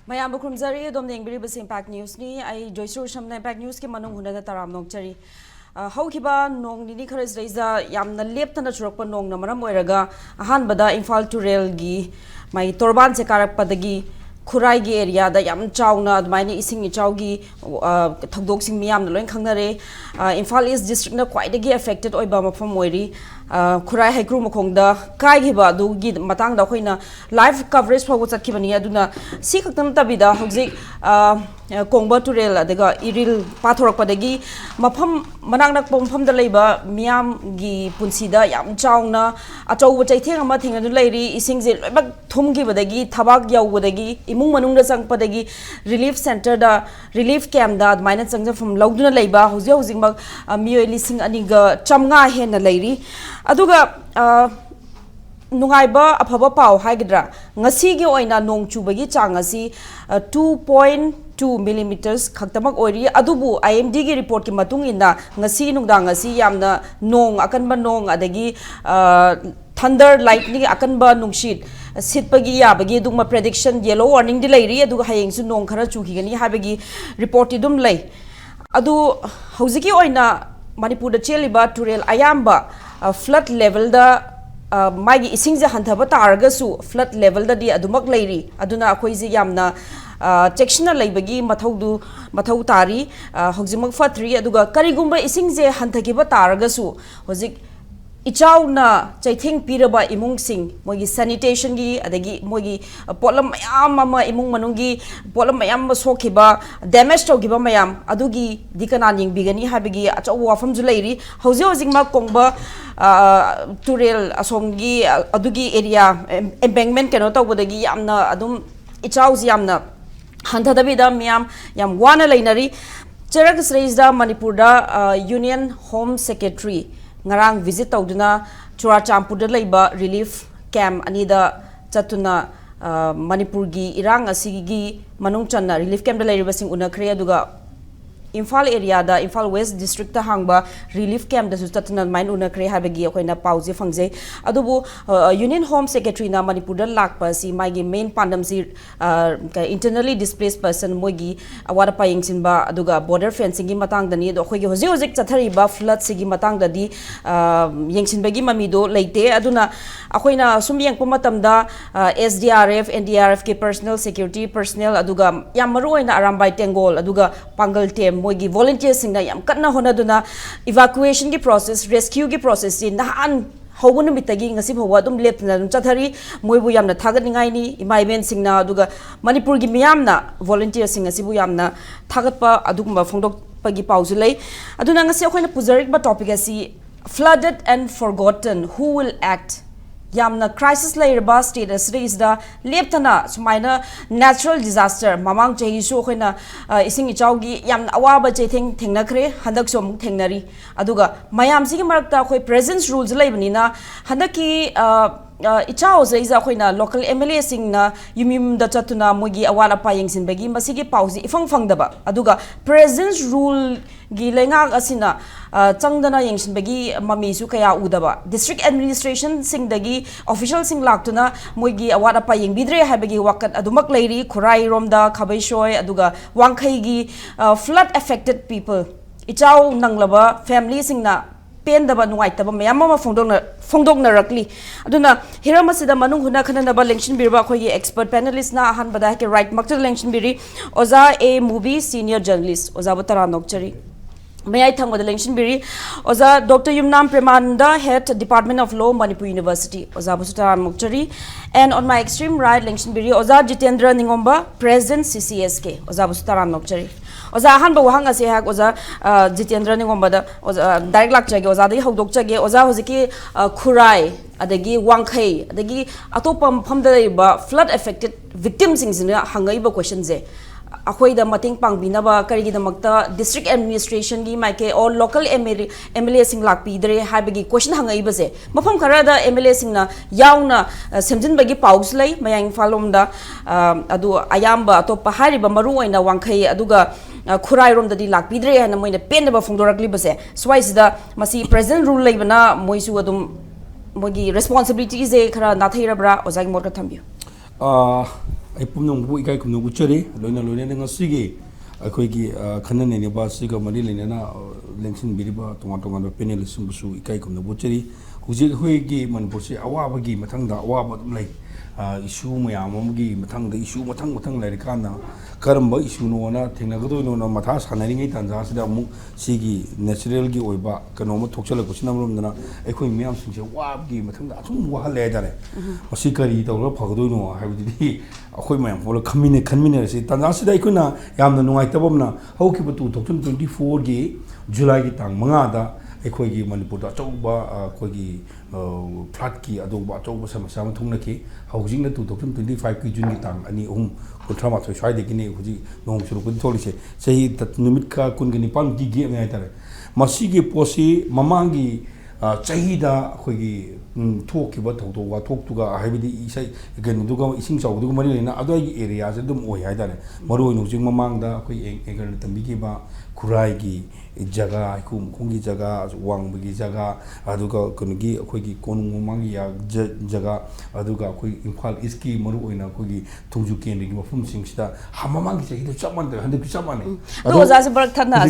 Mayam Bukrumzari, Dom the Ingrid Impact News ni, I Joyshree Usham Impact News ki Manung Huna Taram Nokchari. Haukiba Nong Nini Karis Reza Yamna Leptan Churokpa Nong Namaram Weraga, Han Bada Infal to Railgi, my Torban Sekarak Padagi, Kuraigi area, the Yam Chowna, the Mini Ising Chowgi, Togdoxing Miam, the Loin Infal is district quite affected Oibama from Moiri. Kurai hai kru makong da kai gi ba du gi matang da khoina live coverage phaw chat ki bani aduna si khaktam ta bida hojik kongba turel adega iril pathorak padagi mafam manang nak pompham da leiba miam gi punsi da yam chaungna achau ba chaitheng ama thing du leiri ising je loibak thum gi badagi thabak yaw badagi imung manung da sang padagi relief center da relief camp da minus changja from logduna leiba hojik hojik mak mioi lising aniga chamnga hen na leiri aduga nungaiba afaba pau haigdra ngasi gi oina nong chubagi chang asi 2.2 millimeters khaktamak oiri adubu IMD gi report ki matung inda ngasi nungdang ngasi yamna nong akanba nong adagi thunder lightning akanba nungshit sitpagi yabagi dugma prediction yellow warning di leiri aduga hayeng su nong khara chukigani habagi report idum lei adu hojiki oina Manipur da cheliba turel ayamba flood level da magi ising je hanthaba targasu flood level da di adumak leiri aduna akhoi je yamna sectional leibagi mathau tari hogjimak fatri aduga karigumba ising je hanthakiba targasu hojik ichauna chaithing piraba imung sing mogi sanitation gi adagi mogi polam mayam ama imung manungi polam mayam sokhiba damage togiba mayam adugi dikana ning bigani habigi achaw wafam ju leiri hoji hojing ma kongba turel asomgi adugi area embankment keno tawbodagi yamna adum ichawji yamna hanthadabida miyam yam wana leinari cherak sreisda manipur da union home secretary ngarang visit tauduna Churachampur leiba relief camp anida chatuna Manipur gi irang asigi manung channa relief camp da leiba sing unakhre aduga Infal area da Infal West district ta hangba relief camp da sustatna main unakhre habagi akoina pause phangje adubu union home secretary na Manipur da lakpa si magi main pandam si internally displaced person mogi awara paying sinba aduga border fencing gi matang dani do khogi hoji hojik chathari ba flood sigi matang dadi yengsin bagi mami do leite aduna akoina sum yeng pamatam da SDRF NDRF ke personal security personnel aduga yamaru oina arambai tengol aduga pangal tem mogi volunteers singna yam katna honaduna evacuation gi process rescue gi process in nahan hawun mitagi ngasi bhawa dum lepna dum chathari moibu yamna thagat ningai ni imaiben singna aduga Manipur gi miyamna volunteers sing ngasi bu yamna thagatpa adugumba phongdok pagi pause lei aduna ngasi akoina pujarik ba topic asi flooded and forgotten who will act Yamna crisis layer status is the leptana sumaina natural disaster mamang chahi su khoina ising ichawgi yamna awaba chaithing thengnakre handak som thengnari aduga mayam sigi marakta khoi presence rules laibnina handaki ichaw zaiza khoina local MLA singna yumim da chatuna mogi awala payeng sinbagi masigi pausi ifang fangdaba aduga presence rule gi lenga asina changdana yengsinbagi mami su kaya udaba district administration singdagi official sing laktuna moigi awara payeng bidre habagi wakat adumak leiri khurai romda khabaishoi aduga wangkhai gi flood affected people ichaw nanglaba family singna pendaba nuaitaba mayama phongdokna rakli aduna hiramasida manung huna khananaba lengsin birba khoi expert panelist na han bada ke right makta lengsin biri oza a Mobi senior journalist oza butara nokchari May I thank the election biri oza Dr. Yumnam Premanada head Dept.of Law Manipur University oza Busutara Mukchari and on my extreme right election biri oza Jeetendra Ningomba president CCSK oza Busutara Mukchari oza han ba wahang ase hak oza Jeetendra Ningomba da oza direct lak chage oza dai hogdok chage oza hojiki khurai adagi wangkhai adagi atopam phamda ba flood affected victims singina hangai ba question je akhoi da mating pangbinaba karigi damakta district administration gi maike or local MLA sing lakpi dre habagi question hangai base mafam khara da MLA sing na yauna semjin bagi paus lei mayang falom da adu ayamba to pahari ba maru oina wangkhai aduga khurai rom da di lakpi dre hana moina pen ba phongdorakli base swais da masi present rule lei bana moisu adum mogi responsibilities e khara na thairabra ozai mor ka thambiu ai pumnong bu ikai kumno uchari loina loina nga sige akhoi gi khana ne ba siga mari lena na lengsin biriba tonga tonga no panel sumbusu ikai kumno uchari huji hoi gi manipur se awa gi mathangda awa ba dum lai issue mayam amgi mathangda issue mathang lai kana karamba issue no na thengna gado no na matha sanari ngai tanja sida mu sigi natural gi oiba kano ma thokchala kusina rom na akhoi miyam singse wa gi mathangda asum wa hale dare masi kari tawra phagdo no haibidi akhoi mayam polo khamine se tanja sida ikuna yamna nungai tabamna hauki batu 2024 gi july gi tang manga da akhoi gi manipur da chauba akhoi gi flat ki adoba chauba samasa ma thungna ki housing na 2025 ki jun gi tang ani kuntra ma thoi shai de kini huji nong churu kun tholi se sei tat numit ka kun gi pan gi ge ngai tare masi gi posi mamangi chahida akhoi gi thok ki ba thok to wa thok tu ga haibidi isai gen du ga ising chau du mari na adoi gi area se dum oi hai tare maru no jing mamang da akhoi egal tambi ki ba kurai gi jaga kum khongi jaga wang gi jaga aduga kungi akhoi gi konung mamang ya jaga aduga akhoi imphal iski maru oina akhoi gi thungju ken gi mafum sing sida hamamang gi chagi chaman da hande ki chamane do za se barak thana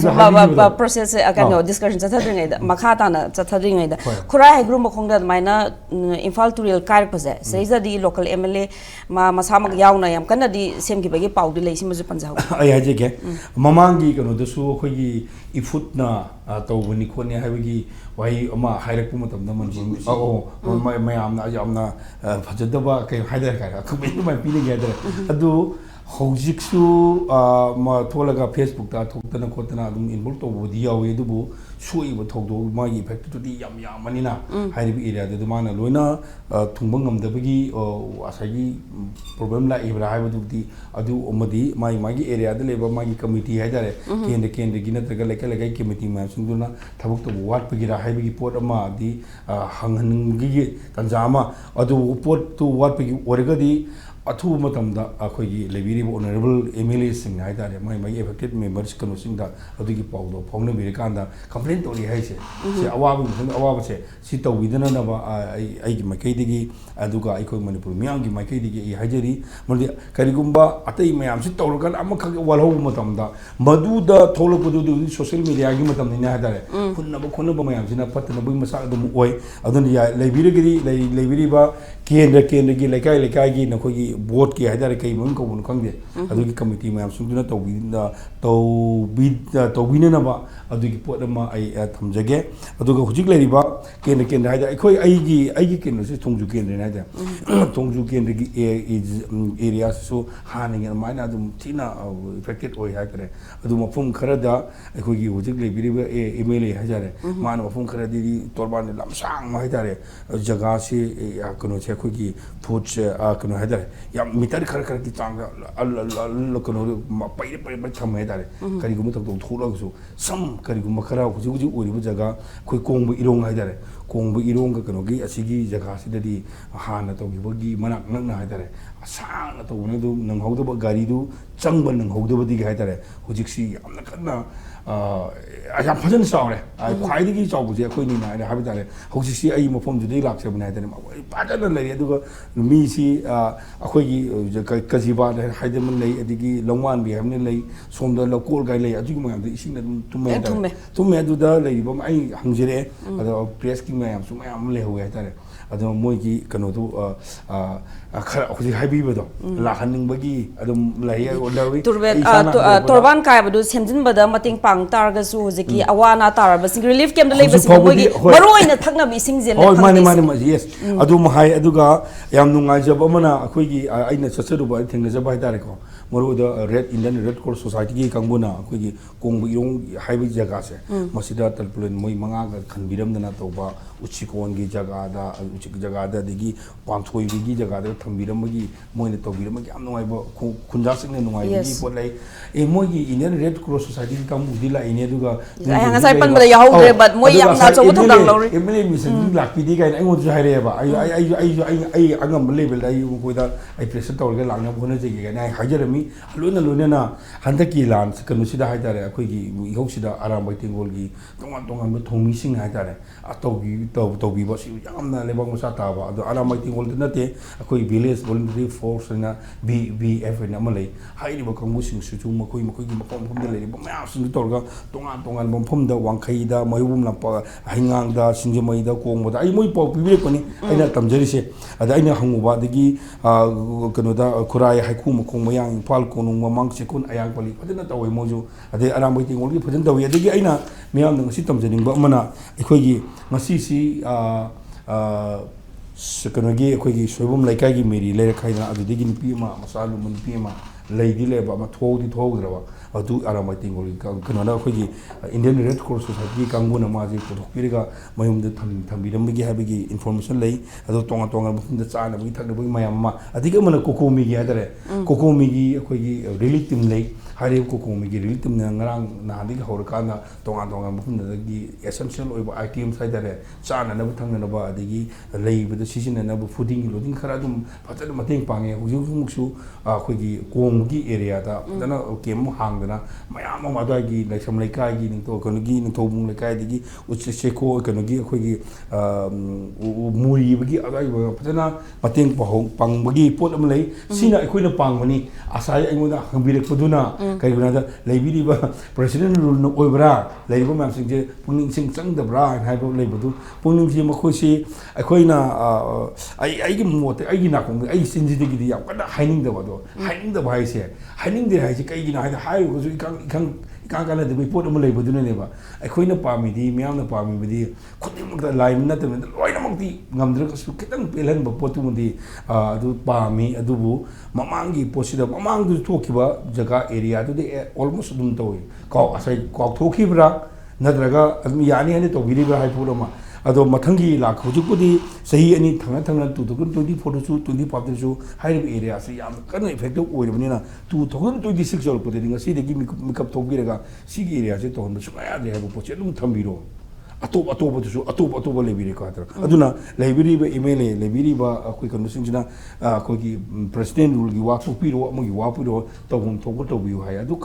ba process akano discussion chathadringai da makha ta na chathadringai da kurai hai group khongda maina imphal tural kar pase seiza di local mla ma masamak yauna yam kana di sem gi bagi paudi leisi mazu panjau ai haje ke mamang gi kano da su akhoi gi Hutna tawbani khone haibagi wai ama hairak puma tamda man mayamna yamna phajadaba kai haidar kai khumai mai pini ga dar adu hojiksu ma tholaga facebook ta thoktana khotana adum involve to bodi yawi dubu sui bo thokdo magi effect to di yam manina hairibi area de mana loina thungbang ngamdabagi asagi problem la ibra haibu di adu omadi mai magi area de leba magi committee haidare kendre gina taga lekai committee ma singduna thabuk to wat pagi ra haibigi pot ama di hanghangi tanjama adu pot to wat pagi orgadi athu matamda akhoi lebiri honorable MLA sing haidare mai affected members kanu singda adugi pawdo phawna biri kanda complaint tori haise se awabu se si tawidana na ba ai gi makai digi aduga ai khoi manipur miyang gi makai digi ai hajari mali karigumba atai mayam si tawrakan amakha walho matamda maduda tholopudu social media gi matam ni haidare khunna ba mayam sina patna bu masa dum oi adun ya lebiri gi ba kendra gi lekai gi nakhoi gi board ki haidare kai mun ko mun khangde adugi committee mayam sungduna tawbina na ba adugi pot ma ai thamjage aduga hujik leriba kendra haida khoi ai gi kendra se thongju kendra haida thongju kendra gi area so haning maina adum tina affected oi haikare adu mafum khara da khoi gi hujik lebiriba MLA haidare man mafum khara di torban lamsang ma haidare jaga se kono che khoi gi food kono haidare yam mitar khar ki tang kono pai thamai dare kari gum tak thula su sam kari gum khara huji ori bu jaga khoi kongbu irong haidare kongbu irong ka kono gi asigi jaga sidadi hana to gi manak nak haidare asang to ne du nang hauda ba gari du changban nang hauda ba di haidare hujik si yamna kana ayam phajana saure ai khwai gi chaw bu je khoi ni na ne habi dare hujik si ai mafom ju dei lak se bna haidare ma pajana lei aduga mi si akhoi gi kajiba haidam lei adigi longwan bi hamne lei somda lokol gai lei adu ma gi ising na tumme adu da lei ba ai hangjire adu press ki mayam su mayam le hoye tare adu moi gi kano du khara hujik haibi ba do la haning ba gi adu lei olawi torban kai ba du semjin ba da mating pang tar ga su hujiki awana tar ba sing relief camp da lei ba sing moi gi maroina thakna bi sing je le mani yes adu mahai aduga yam nungai jab amana akhoi gi aina chacharu ba thengna jaba haidare ko maru da red Indian Red Cross Society gi kangbuna akhoi gi kongbu irong haibi jaga se masida talpulen moi manga ga khanbiram dana toba uchikon gi jaga da digi panthoi gi jaga da thambiram gi moine tobiram gi am nungai ba khunja sing ne nungai gi polai moi gi Indian Red Cross Society gi kambu dila ine duga ai nga sai pan ba ya hau but moi yam na chawu thudang lori emle mission lakpi di kai ai ngo ju haire ba ai angam level ai ko da ai pressure tawr ga langna bhona je gi ga ai hajarami loina na handaki lan kanu sida haidare akhoi gi ihosida aram bai tingol gi tongan ba thomi sing haidare atogi tawbi ba si yamna lebang masa ta ba ado aram bai tingol na te akhoi village voluntary force na BVF na malay hairiba kangbu sing su makoi makoi gi makom phom da leiriba mayam sing torga tongan bomphom da wangkhai da mayubum lampa hingang da singjamai da kongba da ai moi pau pibe pani aina tamjari se ada aina hanguba dagi kano da kurai haiku makong mayang pal konung mamang sekun ayang pali padana tawai moju ade arambai tingol gi pajan dawi adagi aina miyam da ngasi tamjaning ba mana ekhoi gi ngasi si kanogi ekhoi soibum laikai gi meri leira khaina adu digi nipi ma masalu mun pi ma leidi leba ma thodi thogdrawa adu aramai tingol kano na ekhoi gi Indian Red Cross Society kanguna ma ji piriga mayum da thambiram gi habigi information lei adu tonga da chana bi thakna bi mayam ma adiga mana kokomi gi adare kokomi gi ekhoi gi relief team lei hari kokomi gi relief team na ngarang na hadi hor kana tonga da gi essential oiba item sai dare chana na thangna na ba adigi lei bi da sisina na fooding loading khara dum patana mateng pange hujung muksu ekhoi gi kong gi area da dana kem hang dana mayam ma da gi laisam laikai gi ning to kono gi ning thobung laikai digi seko kono gi ekhoi gi muri bi adai ba patana mateng pang bagi pot am lei sina ekhoi na pang mani asai aingoda hambirek poduna kai guna da leibiri ba president rule no oibra leibo mam sing je puning sing chang da bra hai ba leibodu puning ji makhoi si ekhoi na ai gi mote ai gi na kong ai sinji de gi ya kada haining da ba do haining da bai se haining de hai ji kai gi na hai go ju ikang kana de pot am leibodu ne ba ekhoi na pami di myam na pami bi khudim da lai na te loi na mangti ngamdra ka su kitang pelan ba potu mundi adu pami adu bu mamangi posida mamang du thokiba jaga area du de almost dum toy ka asai ka thokibra nadraga admi yani ani to biri ba hai purama ado mathangi la khujupudi sahi ani thanga 2024 su 25 su hai area se yam kan effective oirabani na 2026 jol pudi nga si de gi makeup thokbiraga si gi area se to hon su ya de ha bu poche dum thambiro atop su atop lebiri ka atra aduna lebiri ba email lebiri ba akoi conversation jina ko gi president rule gi wa piro among gi wa piro to hum to to bi ha adu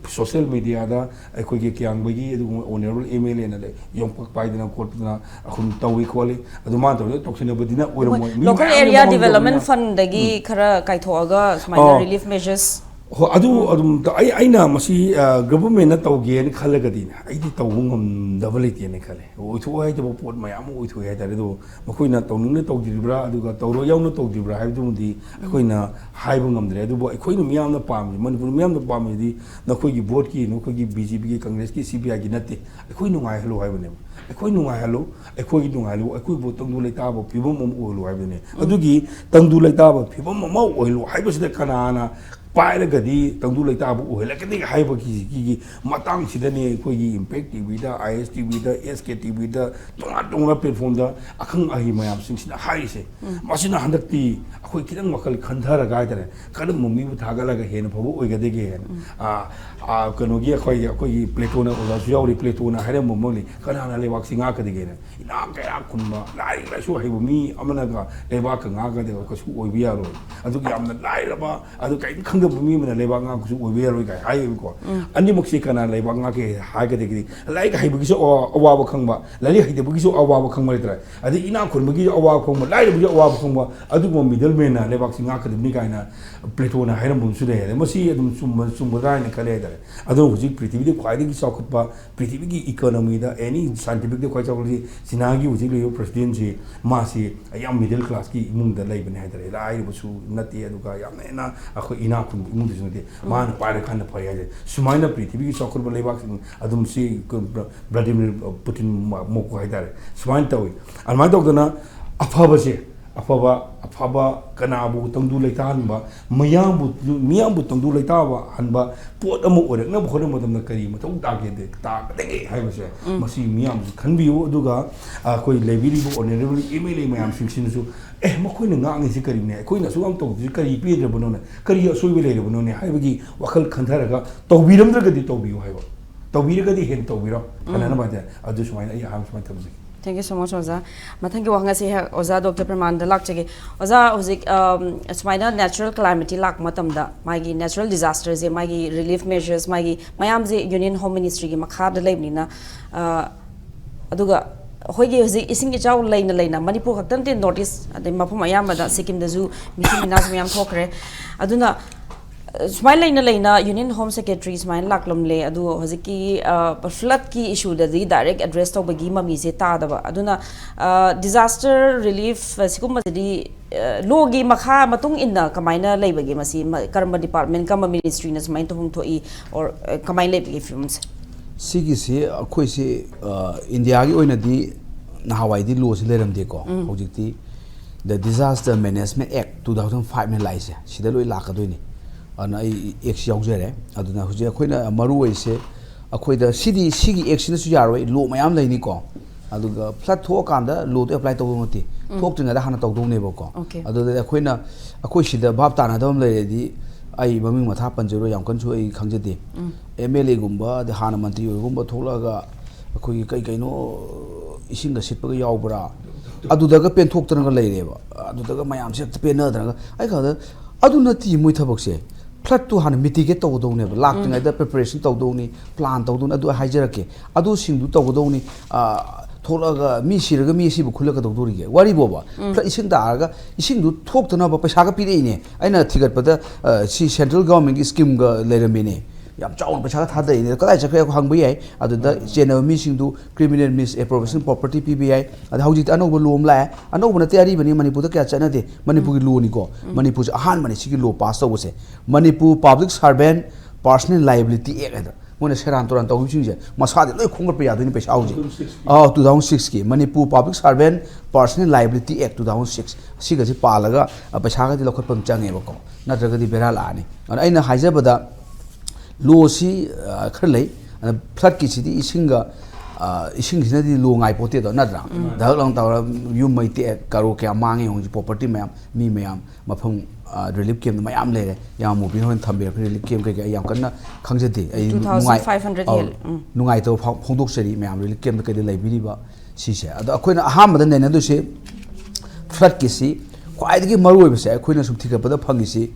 social media da akoi gi kyang ba gi adu honorable email na le yom pak pai dina ko na akhum tawi ko le adu ma to toksina badina oira local area development fund dagi khara kaithoaga minor relief measures adum aina masi government na tawge ni khalagadi aidi tawungam dabalite ne khale oithu hai de pot mayam oithu hai tare do makoina tawning tawdiribra aduga tawro yauna tawdiribra hai dumdi akoina haibu ngamdre adu bo akoina miyam na pam manipur miyam na pam di na khoi gi vote ki no khoi gi BJP ki congress ki CPI gi natte akoi nungai halo hai bane akoi nungai halo akoi nungai halo akoi bo tangdu leita bo pibom mom olu hai bane adugi tangdu leita bo pibom mom olu hai basida kana Pierre गदी तंदु लेता अब ओहेला के high की मतंग सिदने कोई impact TV दा IS TV दा SK TV दा तोंगा platform दा अखंग अहि मयाम सिंगसिना हाई से मसिना हंदक्ति अखोई किदंग मखल खंधार गायतरे कदम मम्मी बु थागलगा हेन फबो ओइगदेगे हेन कनोगी अखोई प्लेटोना ओला जुयावरी प्लेटोना हारे ममोली कनाना लेवाक सिंगा कदेगे इना कया कुनबा लाई लासु हाइबो मी अमनागा लेवाक गागदे कसु ओइबियारो अदुगी यामना लाइरबा अदु काइ खंग mi mana lebang aku su obe roi kai hai ko ani moksi kana lebang ke ha ke de lai ka hai bu so awa ba khang ba lai hai de bu so awa ba khang ma tra adi ina khun bu awa khong ba lai bu awa ba khong ba adu mo middle man na lebak singa ka de ni kai na plato na hai ram bu su de mosi adum sum ba ne kale da adu hu ji prithvi de khwai de ki sakhut ba prithvi ki economy da any scientific de khwai chawli sinagi hu ji le president ji ma si ayam middle class ki imung da lai ban hai da lai bu su nati adu ka yam na akho ina इमुंग दिसनते मान पारे खान फरिया जे सुमाइना पृथ्वी की चक्कर बले बाक अदुम सी Vladimir Putin मोको हाइदारे सुमाइन तवे अलमाइ तौदना अफबा कनाबु तंदु लेतानबा मियाबु तंदु लेताबा हनबा pot अमु ओरकना बखोर मदमना करी मथौ तागे दे तागदे हाइबसे मसी मियाम खनबियो अदुगा कोई लेबिरिबो ऑनरेबल एमएलए मयाम सिंसिनसु मखोइना ngang si kari ne koina su am to kari pe de bono ne kari asoi be le bono ne haibagi wakal khantharaga tawbiram dragadi tawbiyo haiba tawbiragadi hen tawbiro kana na ba de adu sumaina ai ham sumai tamji Thank you so much, Oza. Mathangi wanga se Oza Dr. Premanada lak chege. Oza hozik smaina natural calamity lak matamda magi natural disasters e magi relief measures magi mayam je Union Home Ministry gi makha da leibni na aduga hoige hoji ising ki chaw leina Manipur khaktan te notice ade mafum ayamba da Sikkim da ju misi minas myam thokre aduna smile leina Union Home Secretary smile laklum le adu hoji ki flood ki issue da direct address to bagi mami se ta da aduna disaster relief sikum di logi makha matung inna kamaina leibagi masi karma department kama ministry na smile to hum thoi or kamain leibagi films sigisi akhoi si India gi oina di nahawai di law si leram de ko hojikti the Disaster Management Act 2005 me lai se sida loi lakadoi ana act yaujare aduna hoje akoina maru oise akoida sigi action su yaroi law mayam laini ko aduga flood tho kanda law to apply to moti thok tuna da hana tawdong ne boko aduda akoina akoi sida bab tana dom lai di ai maming matha panjero yam kan su ai khangjade MLA gumba de hana mantri gumba tholaga akoi kai kaino isinga sitpa ga yawbra adudaga pen thok tana ga leireba adudaga mayam se pen na dana ai khada aduna ti moi thabak se flood to hana mitigate to do ne lak tinga da preparation to do ni plan to do adu haijarake adu singdu to do ni tholaga mi siraga mi sibu khulaga do do ri wari boba flood ising da ga ising du thok tana ba paisa ga pire ne aina thigat pada si central government scheme ga leirame ne yam chaun paisa tha dai ne kadai chakre ko hangbai ai adu da general mi singdu criminal misappropriation property PBI adu hauji anoba lom la anoba na tayari bani Manipur da kya chana de Manipur gi law ni ko Manipur ahan mani sigi law pass to se Manipur Public Servant Personal Liability Act mona seran toran to sing je masa de loi khongar pe ya doi ni paisa hauji 2006 ki Manipur Public Servant Personal Liability Act 2006 siga ji palaga paisa ga di lokhot pam change ba ko natraga di bera la ni aina haijabada law si kharlei flood ki sidi isinga ising di law ngai pote do nadra dal long taw yum mai te karo kya mangi hong property mayam mi mayam mafam relief camp mayam le yam Mobi hon thambe relief camp kai yam kanna khangjade ai 2500 hel nungai to phongdok seri mayam relief camp kai lai biri ba si se ado akoina aham da ne do se flood ki si kwai gi maru be se akoina sum thika pada phangi si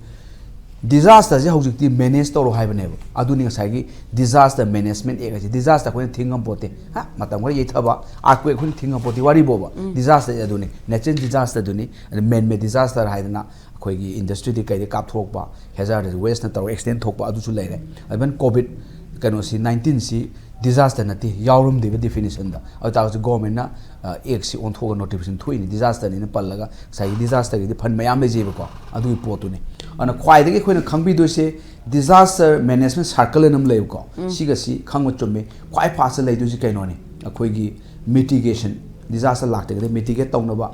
disaster je hojikti manage to ro haibane aduni ngasai disaster management ega je disaster ko thingam pote ha matam ko ye thaba akwe khun thingam pote wari boba disaster aduni natural disaster aduni man made disaster haidana khoi gi industry di kai kap thok ba hazardous waste na to extend thok ba adu su leire aban covid kano si 19 si disaster nati yaurum de definition da ata government na ek si on thoga notification thoi ni disaster ni pallaga sai disaster gi fund mayam le jeba ko adu potu ni ana khwai de khoina khangbi do se disaster management circle nam le ko siga si khangmo chomme khwai fast le do si kaino ni akhoi gi mitigation disaster lakte ge mitigate tawna ba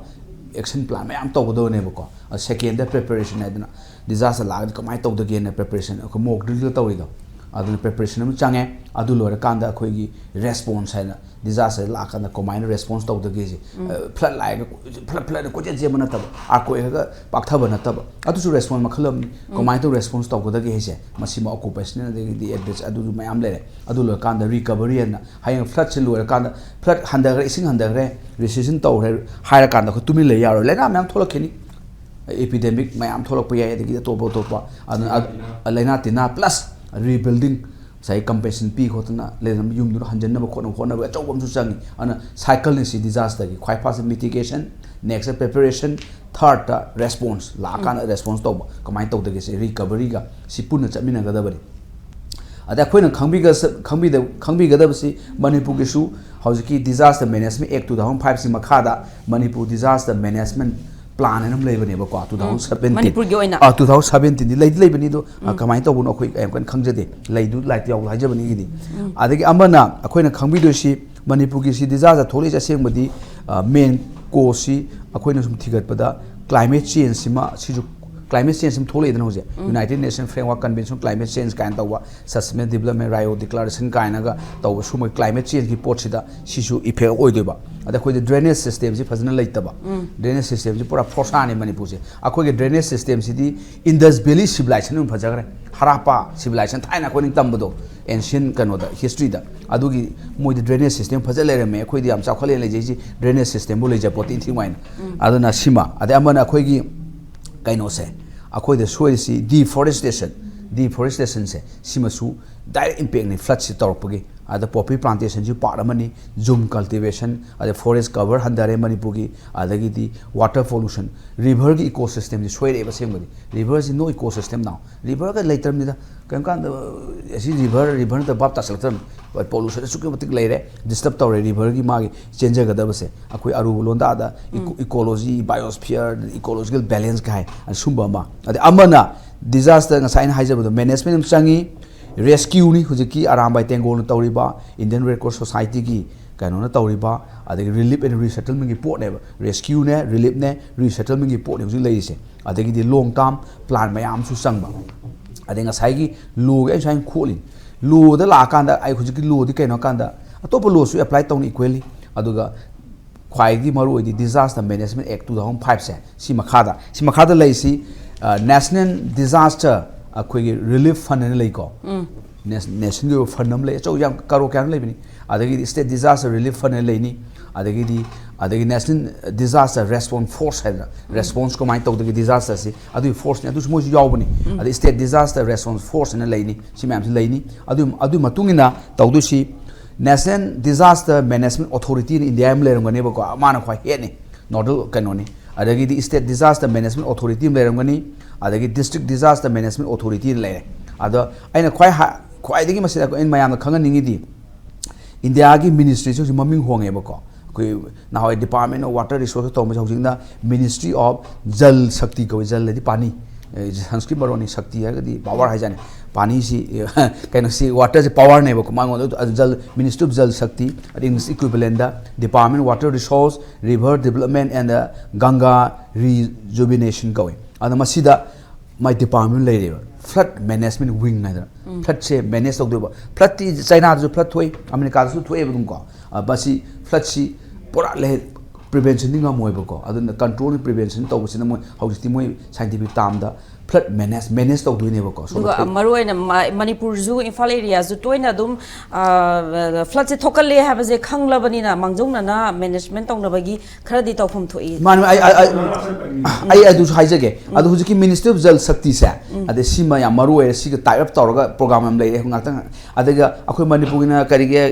action plan mayam to do ne ko second the preparation adna disaster lag kamai to de ge preparation ko mock drill to ri do aduna preparation am change adu lora kanda akhoi gi response haina disaster la kana combine response to the ge flood like flood ko je mana tab ako ga paktha bana tab adu su response makhalam combine to response to the ge se masima occupation the address adu mayam le adu lora kanda recovery na hayang flood se lora kanda flood handagre ising handagre recession to haira kanda ko tumi le yaro le na mayam tholakeni epidemic mayam tholak pa ya de to pa laina tina plus rebuilding sai compensation pi khotna lenam yum du hanjan na khona ba chawbam su changi ana cycle ni si disaster gi khwai fast mitigation next preparation third response la kana response to kamai to de se recovery ga si punna chamina ga da bari ada khoina khangbi ga da si Manipur gi su hauji disaster management act 2005 si makhada Manipur disaster management plan enam leibane ba ko 2017 Manipur gi oina 2017 di lei bani do kamai to buno khoi em kan khangjade leidu light yaw hajabani gi adagi amana akoina khangbi do si Manipur gi si disaster tholi ja sengmadi main ko si akoina sum thigat pada climate change sima si climate change sim thole idana hoje United Nations Framework Convention climate change kain tawa sustainable development Rio declaration kaina ga tawa sumai climate change gi pot sida sisu effect oidoba ada khoi drainage system si fazna leitaba drainage system si pura forsa ni Manipur se akoi drainage system si di Indus Valley civilization um phajagre Harappa civilization thaina ko ning tambodo ancient kano da history da adugi moi drainage system phajale re me khoi di am chakhale le ji drainage system bo le ja pot in thingwain aduna sima ade amana khoi gi kaino se akhoi de soil si deforestation se simasu direct impact ni flood si torpagi ada poppy plantation ji part amani zoom cultivation ada forest cover handare Manipur gi adagi di water pollution river gi ecosystem ji soire ba semgadi river ji no ecosystem now river ga later ni da kam kan asi river da bab ta saltam pollution su ke matik leire disturb tawre river gi magi change ga da base akoi aru londa da ecology biosphere ecological balance ga hai sumba ma ada amana disaster nga sain haija bu management changi rescue ni hujiki arambai tengol tawriba Indian Red Cross Society ki kaino na tawriba adagi relief and resettlement gi port ne rescue ne relief ne resettlement gi port ne hujik leise adagi di long term plan mayam su sangba adenga sai gi lo ga sai kholin lo da la kanda ai hujiki lo di kaino kanda atopo lo su apply tawni equally aduga khwai gi maru di disaster management act 2005 se si makhada leisi national disaster अखोई relief fund ने लेको national के fund हम ले चौ याम करो क्या ले बिनी आदगी स्टेट डिजास्टर रिलीफ फंड ने लेनी आदगी नेशनल डिजास्टर रेस्पॉन्स फोर्स है रेस्पॉन्स को माइन तो दगी डिजास्टर से आदि फोर्स ने दुस मोज याव बनी आदि स्टेट डिजास्टर रेस्पॉन्स फोर्स ने लेनी सी मैम से लेनी आदि मतुंगिना तौदुसी National Disaster Management Authority in India में लेरंगने बको माना ख्वाई हेने नोडल कनोनी आदगी स्टेट डिजास्टर मैनेजमेंट अथॉरिटी में लेरंगनी adagi district disaster management authority leire ado aina khwai dagi masida ko in mayam khanga ningi di India gi ministry so maming honge bako koi na hoi department of water resources to ma hojing da ministry of jal shakti ko jal di pani sanskrit baroni shakti ha di power ha jane pani si kaino si water se power ne bako mango jal ministry of jal shakti english equivalent da department of water resource river development and Ganga rejuvenation going ada masida my department leire flood management wing na flood se manage to do flood ti China ju flood thoi America su thoi bum ko basi flood si pura le prevention ni ngam hoibo ko adun control prevention to busina mo hauti mo scientific term da flood manage to do ne ko so maroi na Manipur zu Imphal area zu toina dum flood se thokal le have je khanglabani na mangjong na management tong na bagi khara di tawphum thoi man ai adu haijage adu hujiki ministry of jal shakti sa ade sima ya maroi si ga type up tawraga program am leire ngata adaga akhoi Manipur na karige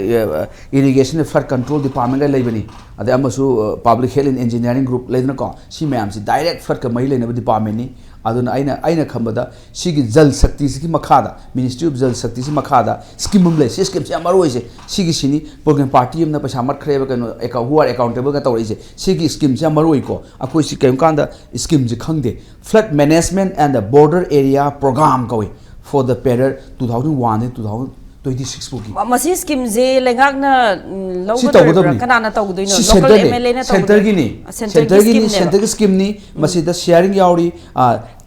irrigation and flood control department ga leibani ade amasu public health and engineering group leina ko si mayam si direct flood ka mai leina department ni aduna aina khambada sigi jal shakti si makhada ministry of jal shakti si makhada scheme le scheme se amaroi se sigi sini program party amna paisa mat khreba kano who are accountable ga tawri se sigi scheme se amaroi ko akoi si kaim kanda scheme je khangde flood management and the border area program koi for the period 2001 and 2026 pugi masi scheme je lengak na logo kana na tawdoi no local MLA na center gi scheme ni masi da sharing yauri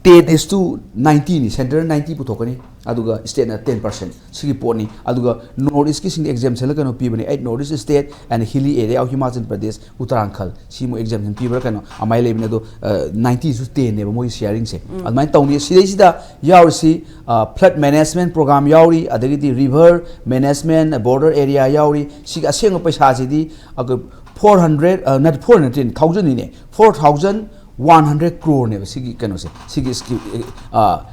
10:90 ni center 90 puthokani aduga state na 10% sigi poni aduga north east ki sing exemption la kano pibani 8 north east state and hilly area of Himachal Pradesh Uttarakhand si mo exemption pibra kano amai lebine do 90 su 10 ne mo sharing se admai tawni sida yauri flood management program yauri adagi di river management border area yauri si asengo paisa si di 400 not 410,000 ni 4,100 crore ne sigi kano se sigi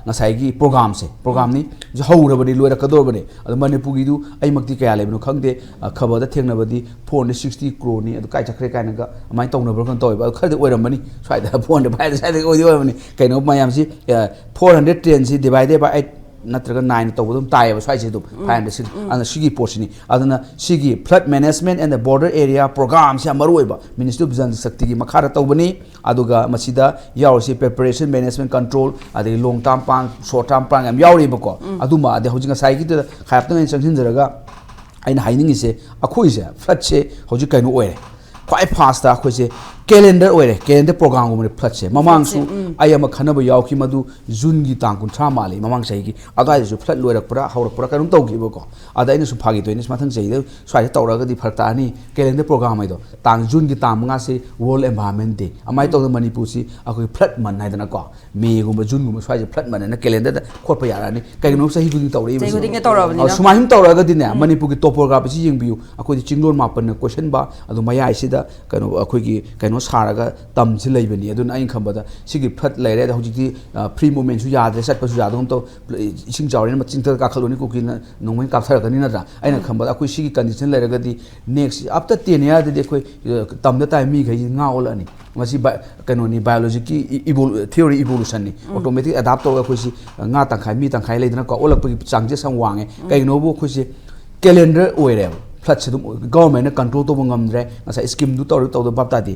nasai gi program ni jo haura bani loira kador bani adu Manipur gi du ai makti kaya lebno khangde khaba da thengna badi 460 crore ni adu kai chakre kai naga amai tawna bro kan toy ba khade oiram bani sai da phone de bai sai da oi bani kaino mayam si 410 si divided by 8 natraga 9 to budum tai ba sai se du 500 ana sigi portion aduna sigi flood management and the border area program se amaru ba ministry of jal shakti gi makhara tawbani aduga masida yaursi preparation management control adi long term plan short term plan am yauri ba ko aduma ade hojinga sai gi da khayaptang sanjin jaraga aina haining se akhoi se flood se hoji kaino oire quite fast akhoi se calendar oire calendar program go flood se mamang su ayama khanaba yauki madu june gi tang kun tha mali mamang sai gi adai su flood loirak pura haurak pura kanum tawgi ba ko adai ne su phagi to ne mathang sai de swai tawraga di pharta ni calendar program ai do tang june gi tang nga se world environment day amai to Manipur si akoi flood man nai dana ko me go ba june go swai je flood man na calendar da khot pa yara ni kai no sai gi tawri sai gi tawra ni sumai him tawraga di ne Manipur gi topography si yengbiu akoi di chinglor mapan na question ba adu maya ai si da kano akoi gi kano keno saraga tam si leibani adun ain khambada sigi phat leire da hojiki free movement su yadre sat pa su yadong to ising jawre ma chingta ka khaloni ko kin nongmen ka thar gani na ra aina khambada akoi sigi condition leire ga di next after 10 year de koi tam da tai mi gai ngaol ani masi keno ni biology ki theory evolution ni automatic adapt to ko si nga tangkhai mi tangkhai leidana ko olak pa changje sang wange kai no bo ko si calendar oire flood se government control to bangam dre ngasa scheme du to babta di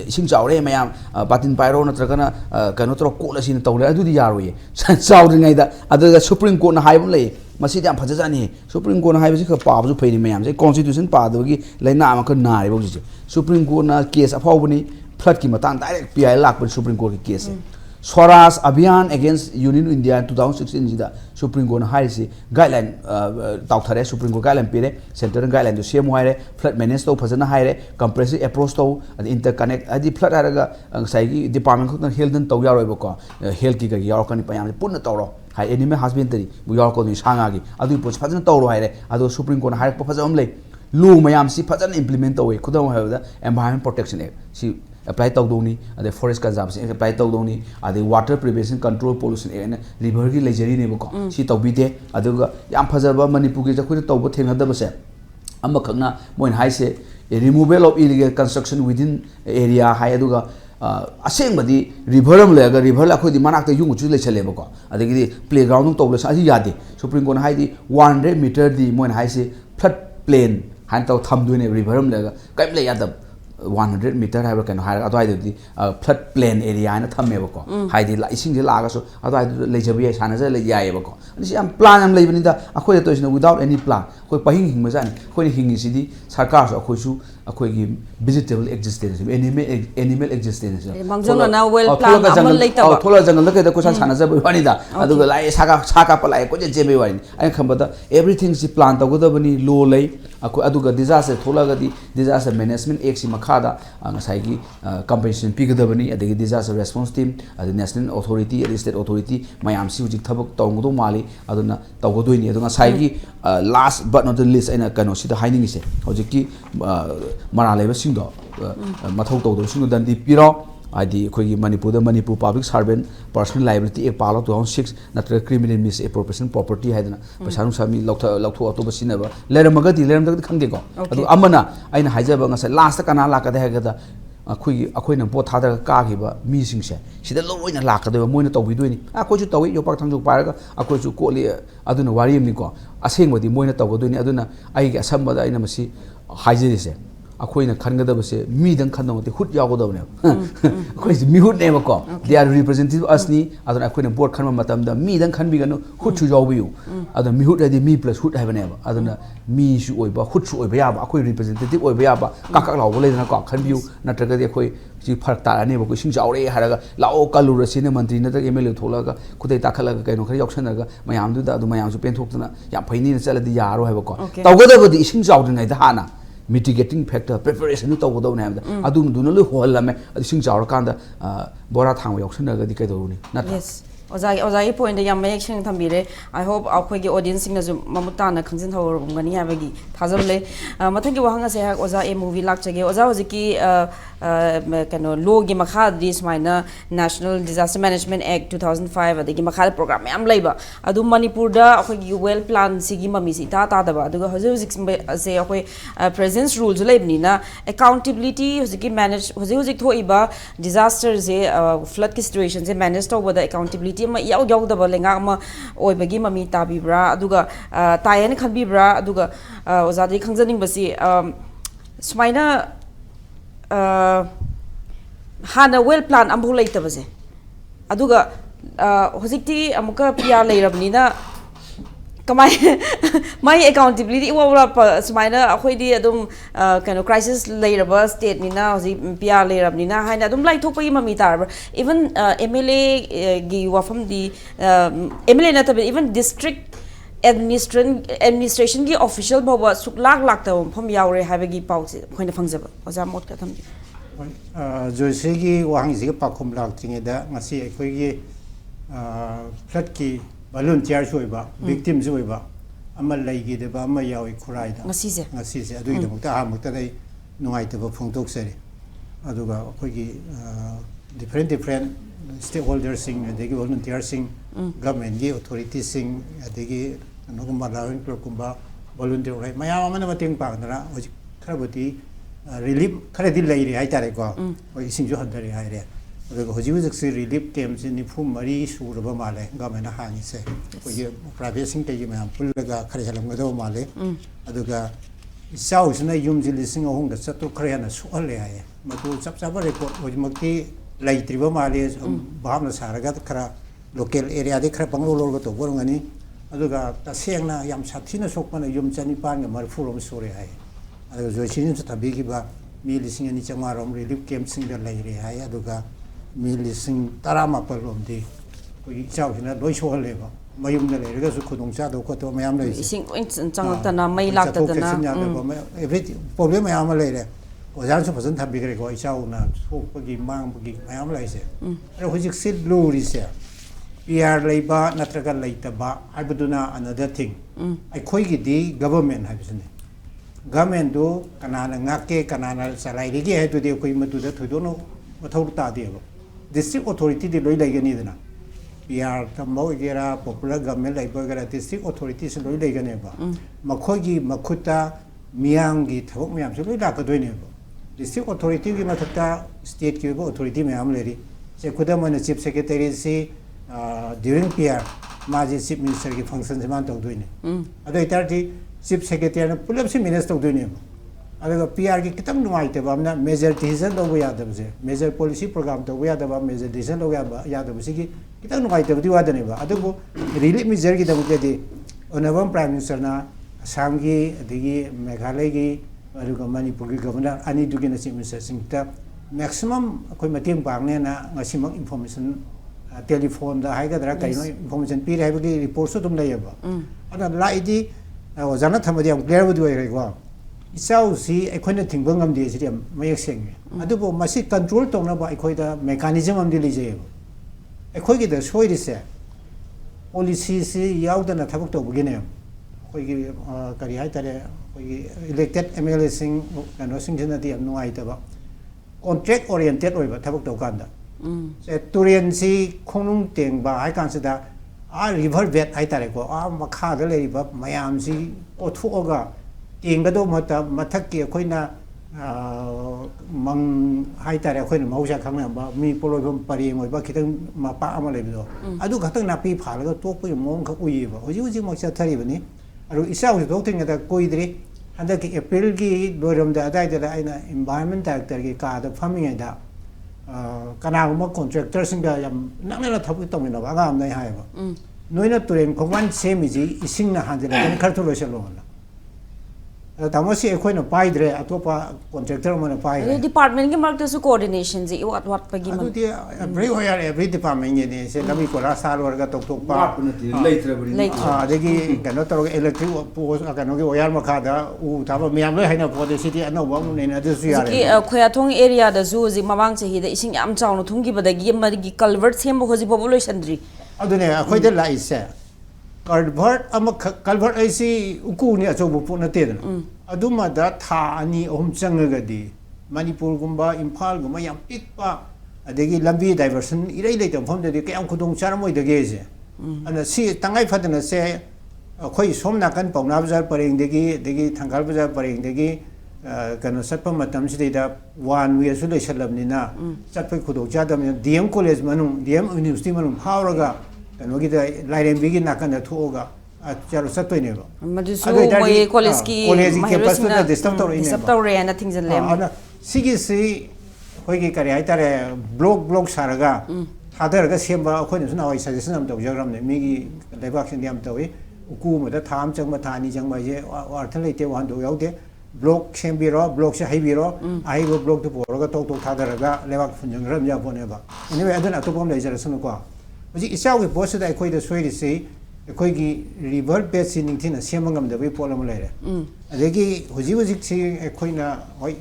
sing chawre mayam batin pairo na tragana kano tro ko la sin to le adu di yaro ye chawre ngai da adu supreme court na haibum le masi jam phaja jani supreme court na haibu se pa bu phaini mayam se constitution pa do gi laina ma ka na re bo ji supreme court na case afau buni flood ki matang direct pi lak supreme court ki case Swaraj Abhiyan against Union India in 2016 jida Supreme Court hai si guideline tau thare Supreme Court guideline pire center guideline to CM haire flood manage to phajana haire comprehensive approach to interconnect adi flood araga sai gi department khotna health den tau yaroi bako health ki ga yar kani payam punna tawro hai animal husbandry bu yar ko ni sanga gi adu post phajana tawro haire adu Supreme Court haire phajam le lu mayam si phajana implement to we khudam haida environment protection act si apply tawdoni ade forest conservation apply tawdoni ade water prevention control pollution and river gi lejari ne bako si tawbide aduga yam phajaba manipur gi jakhoi tawbo thengna da base amma khangna moin hai se removal of illegal construction within area hai aduga aseng badi river am lega river la khoi di manak ta yung chu le chale bako adegi di playground tawle sa ji yade Supreme Court hai di 100 meter di moin hai se flood plain han taw tham duine river am lega kaim le yadab 100 meter hai kan hai adwai di flood plain area na thamme bako hai di la ising di la ga so adwai le jabi sana ja le yae bako ani am plan am leibani da akhoi to isna without any plan koi pahing hing ma jani koi hingi sidi sarkar so akhoi su akhoi gi vegetable existence animal existence mangjona na well plan amal leitaba thola jangal da kai da ko sana ja bani da adu ga lai saka pa lai ko je je be wani ai khambada everything si plan ta goda bani law lei akhoi adu ga disaster thola ga di disaster management act si makada ngasai gi compensation pi goda bani adegi disaster response team adu national authority adu state authority mayam si ujik thabak tawngdo mali aduna tawgodoi ni adu ngasai gi last but not the least aina kano sida haining se hojiki mara leba singdo mathau tawdo singdo dandi piro adi khoi Manipur da Manipur Public Servant Personal Liability Act palo 2006 natra criminal misappropriation property haidana pasanu sami lautho atoba sinaba leramaga di leram da khangde ko adu amana aina haijaba ngasa last kana lakada hagada akhoi na bo thada ka giba mi singse sida loina lakada moina tawbi doini akhoi ju tawi yopak thangju paraga akhoi ju koli aduna wari ni ko asengwadi moina tawgodoni aduna ai ga sambada aina masi haijerise akhoi na khangadaba se mi dang khanawte hut yagodabne akhoi mi hut ne bako they are representative us ni aduna akhoi na board khanma matam da mi dang khanbi ganu hut chu jawbiu aduna mi hut adi mi plus hut haibane ba aduna mi su oiba hut su oiba ya ba akhoi representative oiba ya ba kakak law le na ko khanbiu natraga de akhoi si farak ta ne bako sing jawre haraga lao kalu rasine mantri na ta MLA tholaga khudai takhalaga kaino khari auctionaga mayam du da adu mayam su pen thokna ya phaini na chaladi yaro haibako tawgodaba di sing jawdngai da hana mitigating factor preparation to go down adum duna lu holame sing jawra kanda bora thang yoksana ga di kai doruni na yes ozai point ya mek sing thambire I hope akhoi gi audience sing na ju mamuta na khangsin thawr ngani ha bagi thajam le mathang gi wahanga se ha oza a movie lak chage oza hojiki kano law gi makha di smaina National Disaster Management Act 2005 adigi makha program yam leiba adu Manipur da akhoi gi well plan sigi mami si ta ta da ba adu hojik se akhoi presence rules leibni na accountability hojiki manage hojik thoiba disaster je flood ki situation je manage to with accountability ma yaw yaw da balenga ma oibagi mami tabibra aduga tayen khanbibra aduga ozadi khangjaning basi smaina hana well plan ambu leita base aduga hojikti amuka pia leirabnina kamai my accountability wala smaina akhoi di adum kano crisis leiraba state nina hoji pia leirabnina haina adum lai thokpai mami tar even MLA gi wafam di MLA na tabe even district administration gi official bawa suklak lak ta phom yaure habagi pause khoina fangjaba oja mot ka tham Joyshree gi wahang ji pa khum lak tringe da ngasi akhoi gi flood ki volunteer soiba victim soiba ama laigi de ba ama yawi khurai da ngasi se adu idam ta ha mukta dai nungai te ba phongtok seri aduga akhoi different stakeholders sing adegi volunteers sing government gi authorities sing adegi nogumba lawin kumba volunteer right mayam amana mating pangdara hoji kharabati relief kharadi leiri hai tare ko hoi ising jo handari hai re aduga hoji hoji si relief camps ni phum mari suraba male government na hangi se hoi private sing tegi mayam pullaga khare halam gado male aduga isau sina yumji lising ahung da satu khare na suale hai matu chap chap report hoji makti laitriba male bhamna saraga khara local area de khara panglo lor ga to borngani aduga ta sengna yam sathina sokpana yum chani pan ga mar furom sore hai aduga joyshin sa tabi gi ba mi lising ani changma rom relief camp sing da laire hai aduga mi lising tarama palom de ko isau sina loi so le ba mayum na le ga su khudong cha do ko to mayam le ising chang ta na mai lak ta na every problem mayam le re ojan su pasan thabi gre ko isau na thokpagi mangpagi mayam lai se ro hojik sit luri se PR leiba natraga leitaba aibaduna another thing ai khoi gi di government habisne government do kanana ngake kanana salai gi he to de koi matu da thodo no mathau ta de lo district authority de loi lai gani dana PR tammo gera popular government leiba gera district authority se loi lai gani ba makhoi gi makhuta miyang gi thok myam se loi la ka doi ne ba district authority gi mathata state ki authority myam leri se khuda mana chief secretary se during PR maji chief minister ki function man to doine ado itarti chief secretary na pulap se minister to doine ado PR ki kitang nuai te bamna major decision do ya da se major policy program to ya da ba major decision do ya da se ki kitang nuai te wa da ne ba ado bo relief measure ki da bu de honorable prime minister na assam gi adigi meghalaya gi aduga manipur gi governor ani du gi na chief minister sing ta maximum koi mateng bang ne na ngasimang information telephone da hai ga dra kai no information pi hai gi report so tum lai ba ana lai di ojana thamadi am clear bu doi ko isau si ekhoi thingba ngam de si mayek seng adu bo masi control tong na ba ekhoi da mechanism am di li je ekhoi gi da soi ri se policy si yaw da na thabak to bu gi ne khoi gi kari hai tare khoi gi elected MLA sing kano sing jana di am nuai ta ba contract oriented oi ba thabak to kan da se turian si khonung teng ba ai kan se da a river bed ai tare ko a makha da le ba mayam si o thu oga teng ga do mata mathak ki khoi na mang hai tare khoi na mausa khang na ba mi poloi bam pari ngoi ba khitang ma pa ama le do adu khatang na pi pha la ga tok pu mong kha ui ba hoji hoji mak sa thari ba ni aru isau do ting da koi dri handa ki april gi doram da dai da aina environment director gi ka da farming da kanaguma contractor singa yam nangna thabu tongina ba ga am nai hai ba noina turen khongwan semi ji ising na hanjela kan kharthu lo selo na tamosi ekhoi na pai dre atopa contractor mana pai department gi mark su coordination ji what pagi adu dia every department ni se lami ko la sal warga tok tok pa leitre bari adegi kano toro electric post kano gi oyar makha da u thaba miyam loi haina po de city ano ba mu ne na du su yare ki khoya thong area da zu ji mamang che hi da ising yam chawnu thungi badagi magi culvert sem hoji population dri adune akhoi de lai se culvert ama culvert ai si uku ni acho bu pu na te da aduma da tha ani ohum changaga di manipur gumba imphal gumba yam pikpa adegi lambi diversion irei le tam phom de kayam khudong charamoi de ge je ana si tangai phadana se khoi somna kan pauna bazar pareng degi thangal bazar pareng degi kano satpa matam si da one we su le shalabni na satpa khudong chadam DM college manung DM university manung phawraga kano gi da lairem bigi nakan da thoga chalo satoi ne ba madusu moi college ki campus na disturb to ne disturb to re na things and lem ana sigi si khoi gi kari ai tare blog saraga hadar ga semba khoi ne suna wai suggestion am to jagram ne mi gi lebak sin yam to uku ma da tham chang ma thani chang ma je arth leite wan do yaw de blog sembiro blog se haibiro ai go blog to boroga tok thadar ga lebak fun jang ram ja bone ba anyway adana to pom le jara sunu ko ji isau gi boss da khoi da soi ri si khoi gi river bed sin thina semangam da bi polam le re adegi hoji si khoi na hoi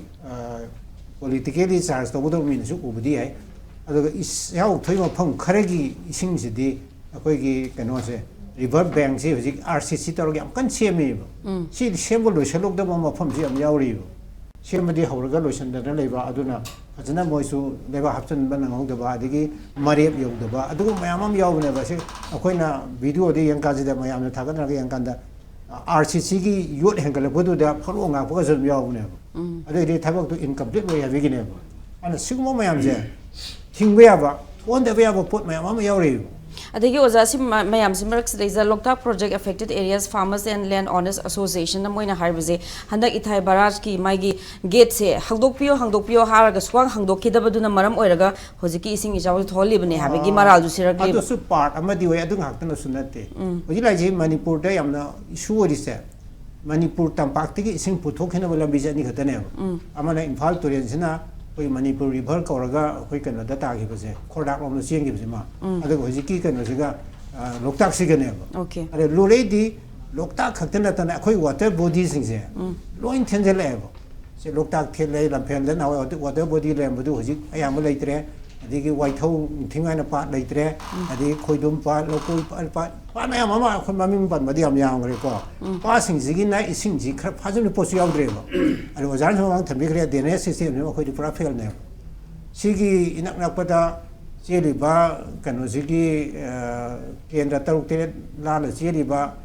politically charge to bodo min su ubdi ai aduga isau thoi ma phang kharegi ising si di khoi gi kano se river bank si hoji RCC tor gi am kan semi si sembo lo shalok da ma pham si am yauri ꯁꯦꯝꯕꯗꯤ ꯍꯧꯔꯒ ꯂꯣꯏꯁꯤꯟꯗꯅ ꯂꯩꯕ ꯑꯗꯨꯅ ꯐꯖꯅ ꯃꯣꯏꯁꯨ ꯂꯩꯕꯥꯛ ꯍꯥꯞꯆꯤꯟꯕ ꯅꯪꯍꯧꯗꯕ ꯑꯗꯒꯤ ꯃꯔꯦꯞ ꯌꯧꯗꯕ ꯑꯗꯨꯒꯨꯝꯕ ꯃꯌꯥꯝ ꯑꯃ ꯌꯥꯎꯕꯅꯦꯕ ꯁꯤ ꯑꯩꯈꯣꯏꯅ ꯚꯤꯗꯤꯑꯣꯗ ꯌꯦꯡꯀꯥꯟꯁꯤꯗ ꯃꯌꯥꯝꯅ ꯊꯥꯒꯠꯅꯔꯒ ꯌꯦꯡꯀꯥꯟꯗ RCCꯒꯤ ꯌꯣꯠ ꯍꯦꯟꯒꯠꯂꯛꯄꯗꯨꯗ ꯐꯔꯣ ꯉꯥꯛꯄꯒꯁꯨ ꯑꯗꯨꯝ ꯌꯥꯎꯕꯅꯦꯕ ꯑꯗꯨꯏꯗꯤ ꯊꯕꯛꯇꯨ 이ꯟꯀꯝꯄ꯭ꯂꯤꯠ ꯑꯣꯏ ꯍꯥꯏꯕꯒꯤꯅꯦꯕ ꯑꯗꯨꯅ ꯁꯤꯒꯨꯝꯕ ꯃꯌꯥꯝꯁꯦ ꯊꯤꯡꯕ ꯌꯥꯕ ꯊꯣꯛꯍꯟꯗꯕ ꯌꯥꯕ ꯄꯣꯠ ꯃꯌꯥꯝ ꯑꯃ ꯌꯥꯎꯔꯤꯕ adagi oza si mayam si marak sida Loktak project affected areas farmers and land owners association na moina harbeze handak ithai barrage ki maigi gate se hangdokpio haraga swang hangdokkidabaduna maram oiraga hojiki ising ijaw tholibne habegi maral du sirakli adu su part amadi way adu ngakta sunate hoji lai Manipur da yamna issue orise Manipur tampak tigi ising puthokena bala bijani khatane amana Imphal Turen sina koi Manipur river kauraga koi kana data gi base khodak lom sieng gi ma adu hojiki kana siga Loktak sigane okay are lore di Loktak khaktana tana koi water body sing se loin thenjele se Loktak thele lamphel da na water body lem bu hojik ayam leitre adigi waithau thingaina pa leitre adigi khoidum pa lokoi pa na mama khon maming pan madi am yang re ko pa sing jigi na ising ji khar phajun posu yaw dre ba ari wazan so mang thambi khre dene system ne khoi di pura fail ne sigi inak nak pada cheli ba kanu sigi kendra taruk te la la cheli ba